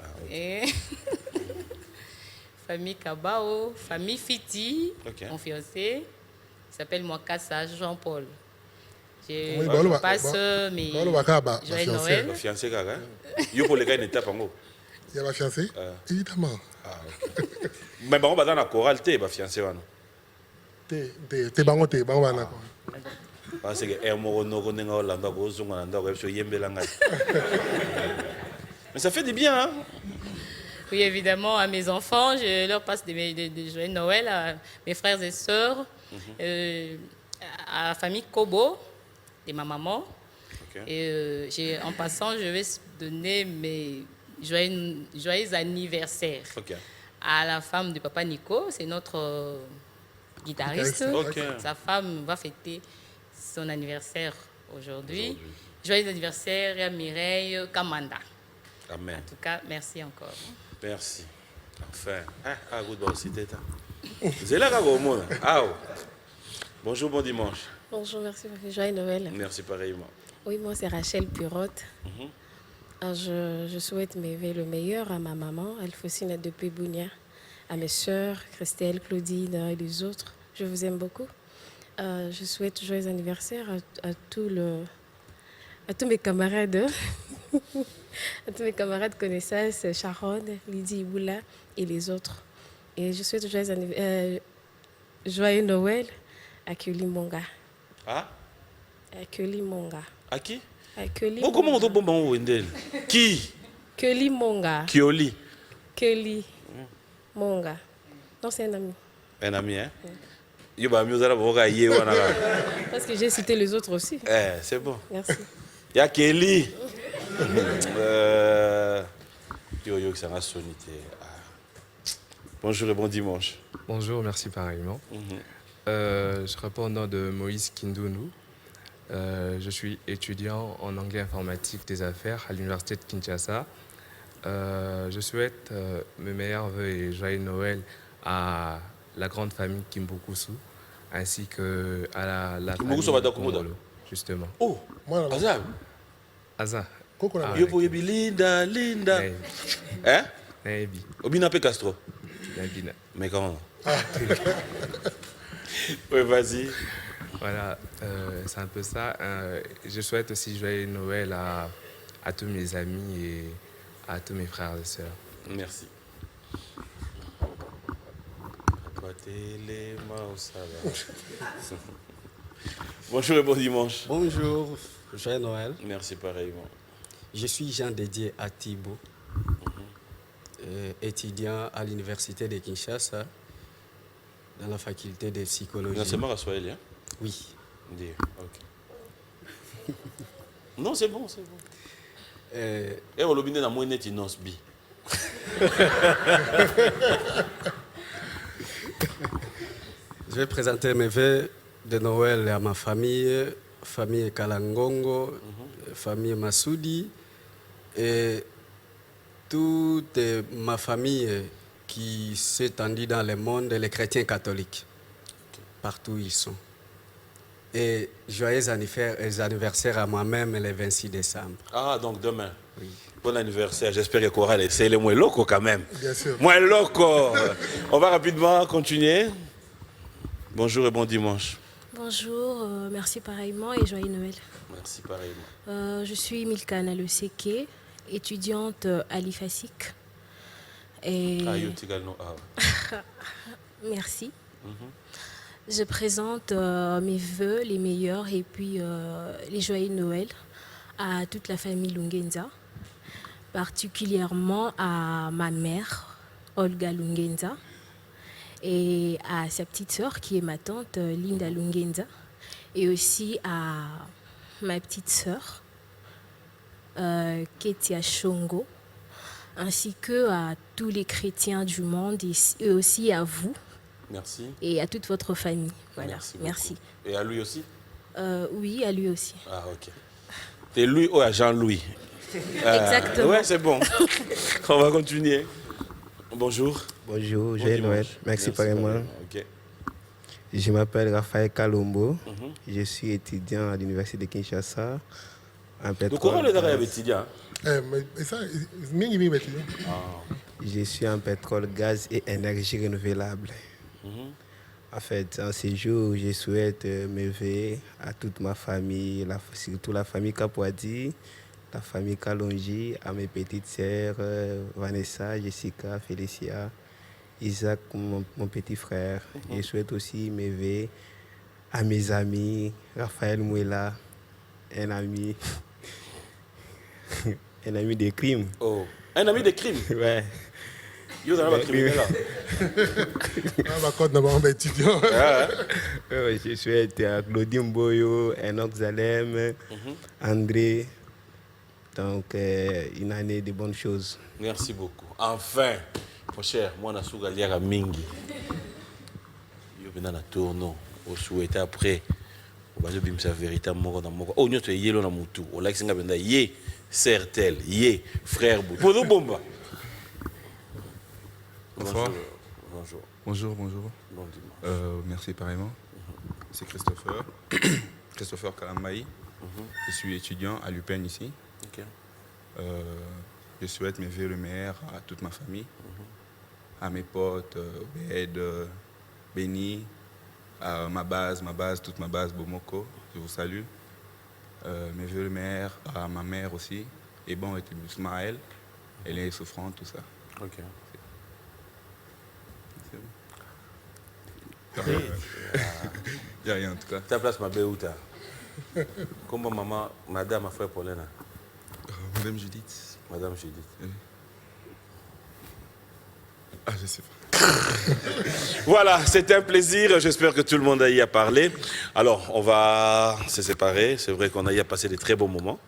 [SPEAKER 6] Famille Kabao, famille Fiti, mon fiancé, il s'appelle Mwakassa Jean-Paul. Je passe mes joyeux Noël.
[SPEAKER 3] Le fiancé, Gaga. Yo pour les gars, il n'était pas en haut.
[SPEAKER 1] Il y a ma fiancée évidemment.
[SPEAKER 3] Ah, ok. Mais bon, on va dans la chorale, t'es ma fiancée.
[SPEAKER 1] T'es bango, bango.
[SPEAKER 3] Parce que mais ça fait du bien, hein?
[SPEAKER 6] Oui, évidemment, à mes enfants, je leur passe des joyeux Noël, à mes frères et sœurs, à la famille Kobo, et ma maman. Okay. Et en passant, je vais donner mes joyeux anniversaires à la femme de papa Nico, c'est notre guitariste. Okay. Sa femme va fêter son anniversaire aujourd'hui. Joyeux anniversaire à Mireille Kamanda.
[SPEAKER 3] Amen.
[SPEAKER 6] En tout cas, merci encore.
[SPEAKER 3] Merci. Enfin. Ah, good boy, c'était ça. C'est là qu'on monde. Ah. Bonjour, bon dimanche.
[SPEAKER 11] Bonjour, merci. Joyeux Noël.
[SPEAKER 3] Merci pareillement.
[SPEAKER 11] Oui, moi c'est Rachel Purotte. Je souhaite le meilleur à ma maman, Elfosine de Pébounia, à mes sœurs, Christelle, Claudine et les autres. Je vous aime beaucoup. Je souhaite joyeux anniversaire à tous mes camarades, à tous mes camarades connaissances, Sharon, Lydie Iboula et les autres. Et je souhaite joyeux Noël à Kuli Monga.
[SPEAKER 3] Ah?
[SPEAKER 11] À Kuli Monga.
[SPEAKER 3] À qui?
[SPEAKER 11] À Kuli.
[SPEAKER 3] Comment on doit bon Wendel? Qui?
[SPEAKER 11] Kuli Monga.
[SPEAKER 3] Kioli.
[SPEAKER 11] Kuli Monga. Non, c'est un ami.
[SPEAKER 3] Un ami, hein?
[SPEAKER 11] Oui. Parce que j'ai cité les autres aussi.
[SPEAKER 3] C'est bon.
[SPEAKER 11] Merci.
[SPEAKER 3] Il y a Kelly. Yo, ça m'a sonné. Bonjour et bon dimanche.
[SPEAKER 12] Bonjour, merci pareillement. Je réponds au nom de Moïse Kindounou. Je suis étudiant en anglais informatique des affaires à l'université de Kinshasa. Je souhaite mes meilleurs vœux et joyeux Noël à la grande famille Kimbukusu ainsi que à la famille Kongolo, justement.
[SPEAKER 3] Oh, moi, Aza.
[SPEAKER 12] Aza.
[SPEAKER 3] Linda. Hein?
[SPEAKER 12] Naibi.
[SPEAKER 3] Obina P. Castro.
[SPEAKER 12] Nabina.
[SPEAKER 3] Mais comment? Oui, vas-y.
[SPEAKER 12] Voilà, c'est un peu ça. Je souhaite aussi joyeux Noël à tous mes amis et à tous mes frères et sœurs.
[SPEAKER 3] Merci. Bonjour et bon dimanche.
[SPEAKER 13] Bonjour, joyeux Noël.
[SPEAKER 3] Merci pareillement.
[SPEAKER 13] Je suis Jean Dédié à Thibault, étudiant à l'université de Kinshasa, dans la faculté de psychologie.
[SPEAKER 3] C'est marrant, Swahili, hein?
[SPEAKER 13] Oui.
[SPEAKER 3] Ok. Non, c'est bon, c'est bon. Et on l'a mis dans mon net, il n'ose bi.
[SPEAKER 13] Je vais présenter mes vœux de Noël à ma famille, famille Kalangongo, famille Massoudi et toute ma famille qui s'étendit dans le monde, les chrétiens catholiques, partout où ils sont. Et joyeux anniversaire à moi-même le 26 décembre.
[SPEAKER 3] Ah, donc demain.
[SPEAKER 13] Oui.
[SPEAKER 3] Bon anniversaire, j'espère que Coral c'est le moins loco quand même.
[SPEAKER 1] Bien sûr.
[SPEAKER 3] Moins loco. On va rapidement continuer. Bonjour et bon dimanche.
[SPEAKER 14] Bonjour, merci pareillement et joyeux Noël.
[SPEAKER 3] Merci pareillement.
[SPEAKER 14] Je suis Milkana Le Seke, étudiante à l'IFASIC. Et... Merci. Je présente mes vœux, les meilleurs, et puis les joyeux Noël à toute la famille Lungenza, particulièrement à ma mère, Olga Lungenza, et à sa petite sœur qui est ma tante, Linda Lungenza, et aussi à ma petite sœur, Ketia Shongo, ainsi que à tous les chrétiens du monde, et aussi à vous.
[SPEAKER 3] Merci.
[SPEAKER 14] Et à toute votre famille. Voilà.
[SPEAKER 3] Merci. Et à lui aussi?
[SPEAKER 14] Oui, à lui aussi.
[SPEAKER 3] Ah, ok. Et lui ou à Jean-Louis?
[SPEAKER 14] Exactement.
[SPEAKER 3] Ouais, c'est bon. On va continuer. Bonjour.
[SPEAKER 15] Bonjour, joyeux Noël. Merci pareillement.
[SPEAKER 3] Okay.
[SPEAKER 15] Je m'appelle Raphaël Kalombo. Je suis étudiant à l'université de Kinshasa.
[SPEAKER 3] Donc, comment le travail avec étudiant?
[SPEAKER 15] Je suis en pétrole, gaz et énergie renouvelable. En fait, en ce jour, je souhaite me veiller à toute ma famille, surtout la famille Kapouadi, la famille Kalonji, à mes petites sœurs, Vanessa, Jessica, Félicia, Isaac, mon petit frère. Je souhaite aussi mes vœux à mes amis, Raphaël Mouela, un ami de crime.
[SPEAKER 3] Oh, un ami de crime?
[SPEAKER 15] Ouais.
[SPEAKER 3] Yo, dans la criminel là.
[SPEAKER 1] Étudiant.
[SPEAKER 15] Je souhaite à Claudine Boyo, Enoch Zalem, André. Donc, une année de bonnes choses.
[SPEAKER 3] Merci beaucoup. Enfin, mon cher, moi, je suis allé à Mingi. Je suis allé à tourner. Je souhaite après. Je vais vous dire véritablement. Oh, nous sommes yélo na mutu. On l'a dit que yé, certel, yé, frère Bou. Pour nous, bomba.
[SPEAKER 16] Bonsoir.
[SPEAKER 3] Bonjour.
[SPEAKER 16] Bonjour, bonjour.
[SPEAKER 3] Bon dimanche.
[SPEAKER 16] Merci pareillement. C'est Christopher. Christopher Kalamaï. Je suis étudiant à l'UPEN ici.
[SPEAKER 3] Okay.
[SPEAKER 16] Je souhaite mes vœux le meilleur à toute ma famille, à mes potes, Obed, Benny, à ma base, toute ma base, Bomoko. Je vous salue. Mes vœux le meilleur à ma mère aussi. Et bon, et Ismaël. Elle est souffrante, tout ça.
[SPEAKER 3] Ok.
[SPEAKER 16] Il n'y a rien en tout cas.
[SPEAKER 3] Ta place, ma béouta. Comment maman, madame a fait Paulina?
[SPEAKER 16] Madame Judith.
[SPEAKER 3] Madame Judith.
[SPEAKER 16] Oui. Ah, je sais pas.
[SPEAKER 3] Voilà, c'était un plaisir. J'espère que tout le monde a y parlé. Alors, on va se séparer. C'est vrai qu'on a y passé des très bons moments.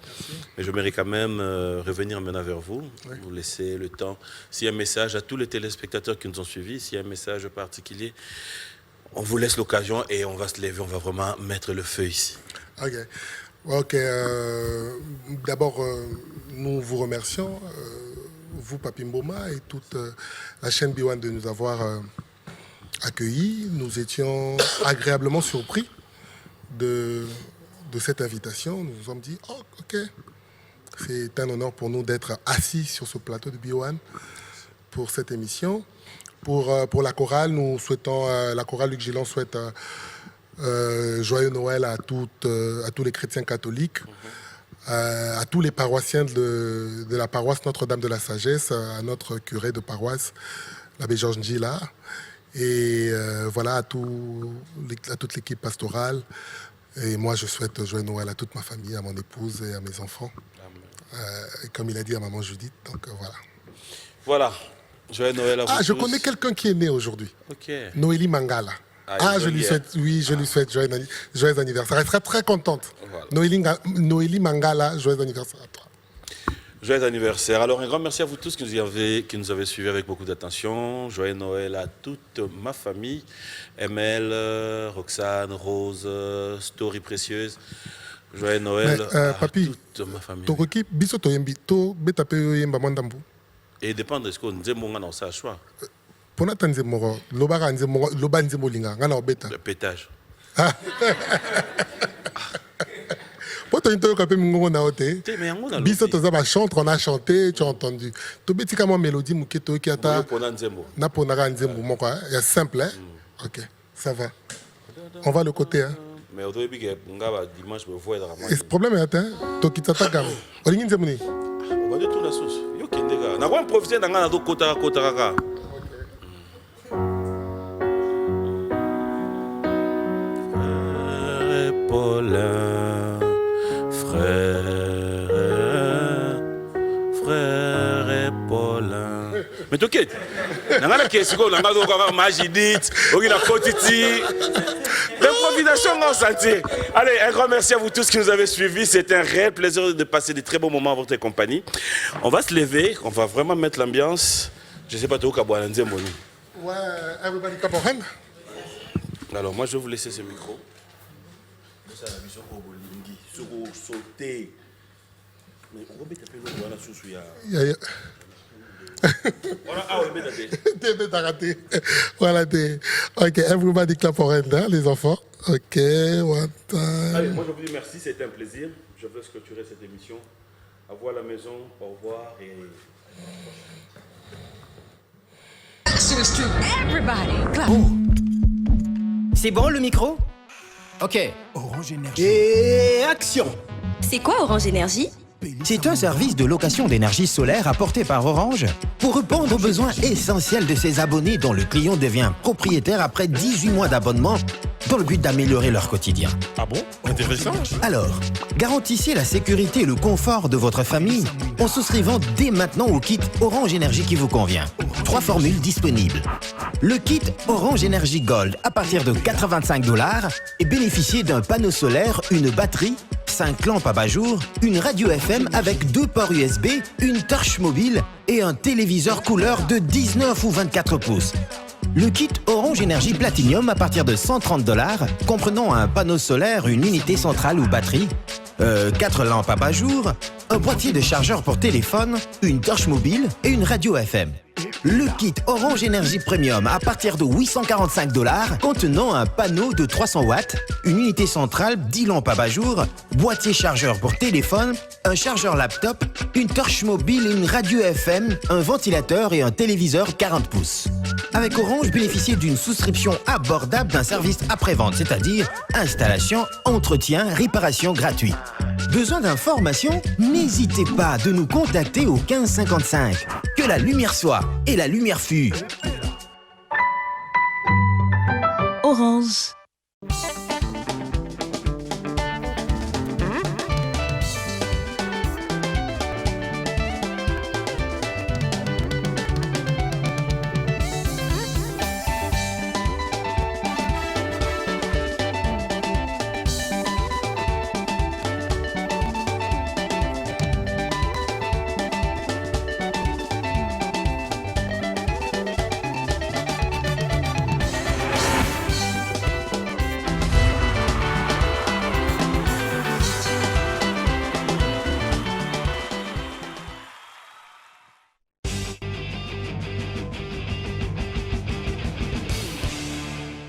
[SPEAKER 3] Mais j'aimerais quand même revenir maintenant vers vous. Oui. Vous laisser le temps. S'il y a un message à tous les téléspectateurs qui nous ont suivis, s'il y a un message particulier, on vous laisse l'occasion et on va se lever. On va vraiment mettre le feu ici.
[SPEAKER 1] Ok. D'abord, nous vous remercions, vous, Papi Mboma, et toute la chaîne B1 de nous avoir accueillis. Nous étions agréablement surpris de cette invitation. Nous nous sommes dit, oh, ok, c'est un honneur pour nous d'être assis sur ce plateau de B1 pour cette émission. Pour la chorale, nous souhaitons, la chorale Luc Gillon souhaite joyeux Noël à tous les chrétiens catholiques, à tous les paroissiens de la paroisse Notre-Dame de la Sagesse, à notre curé de paroisse, l'abbé Georges Njila, et voilà, à toute l'équipe pastorale. Et moi, je souhaite joyeux Noël à toute ma famille, à mon épouse et à mes enfants. Et comme il a dit à maman Judith, donc voilà.
[SPEAKER 3] Voilà. Joyeux Noël à vous tous.
[SPEAKER 1] Je connais quelqu'un qui est né aujourd'hui.
[SPEAKER 3] Ok.
[SPEAKER 1] Noélie Mangala. Je lui souhaite joyeux anniversaire. Elle sera très contente. Voilà. Noélie Mangala, joyeux anniversaire à toi.
[SPEAKER 3] Joyeux anniversaire. Alors, un grand merci à vous tous qui nous avez suivis avec beaucoup d'attention. Joyeux Noël à toute ma famille. ML, Roxane, Rose, Story Précieuse. Joyeux Noël à toute ma famille. Et dépend de ce qu'on dit, on a un choix. Le pétage.
[SPEAKER 1] On a chanté, tu as entendu. Il y a simple, hein? Ok, ça va. On va le côté, hein?
[SPEAKER 3] Mais au début, dimanche, je me vois dans la main.
[SPEAKER 1] Le problème est atteint. On
[SPEAKER 3] va de tout la sauce. On va profiter d'un gars kota. Frère Paulin, frère Paulin. Mais t'inquiète, l'improvisation en santé. Allez, un grand merci à vous tous qui nous avez suivis. C'est un réel plaisir de passer des très bons moments à votre compagnie. On va se lever, on va vraiment mettre l'ambiance. Je ne sais pas tout où boire un moni.
[SPEAKER 1] Ouais, everybody clap your hand.
[SPEAKER 3] Alors moi je vais vous laisser ce micro.
[SPEAKER 1] Voilà, ok, everybody clap for hand, hein, les enfants. Ok, one time.
[SPEAKER 3] Allez, moi je vous dis merci, c'était un plaisir. Je vais clôturer cette émission. À vous à la maison, au revoir et...
[SPEAKER 2] Everybody clap. Oh. C'est bon le micro? Ok.
[SPEAKER 4] Orange Énergie.
[SPEAKER 2] Et action.
[SPEAKER 4] C'est quoi Orange Énergie?
[SPEAKER 2] C'est un service de location d'énergie solaire apporté par Orange pour répondre aux besoins essentiels de ses abonnés dont le client devient propriétaire après 18 mois d'abonnement dans le but d'améliorer leur quotidien.
[SPEAKER 3] Ah bon? Intéressant.
[SPEAKER 2] Alors, garantissez la sécurité et le confort de votre famille en souscrivant dès maintenant au kit Orange Énergie qui vous convient. 3 formules disponibles. Le kit Orange Énergie Gold à partir de 85 $ et bénéficiez d'un panneau solaire, une batterie, 5 lampes abat-jour, une radio FM avec 2 ports USB, une torche mobile et un téléviseur couleur de 19 ou 24 pouces. Le kit Orange Énergie Platinum à partir de 130 $, comprenant un panneau solaire, une unité centrale ou batterie, 4 lampes abat-jour, un boîtier de chargeur pour téléphone, une torche mobile et une radio FM. Le kit Orange Énergie Premium à partir de 845 $, contenant un panneau de 300 watts, une unité centrale, 10 lampes abat-jour, boîtier chargeur pour téléphone, un chargeur laptop, une torche mobile et une radio FM, un ventilateur et un téléviseur 40 pouces. Avec Orange, bénéficiez d'une souscription abordable d'un service après-vente, c'est-à-dire installation, entretien, réparation gratuit. Besoin d'informations? N'hésitez pas de nous contacter au 15 55. Que la lumière soit et la lumière fut.
[SPEAKER 4] Orange.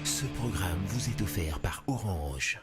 [SPEAKER 2] Ce programme vous est offert par Orange.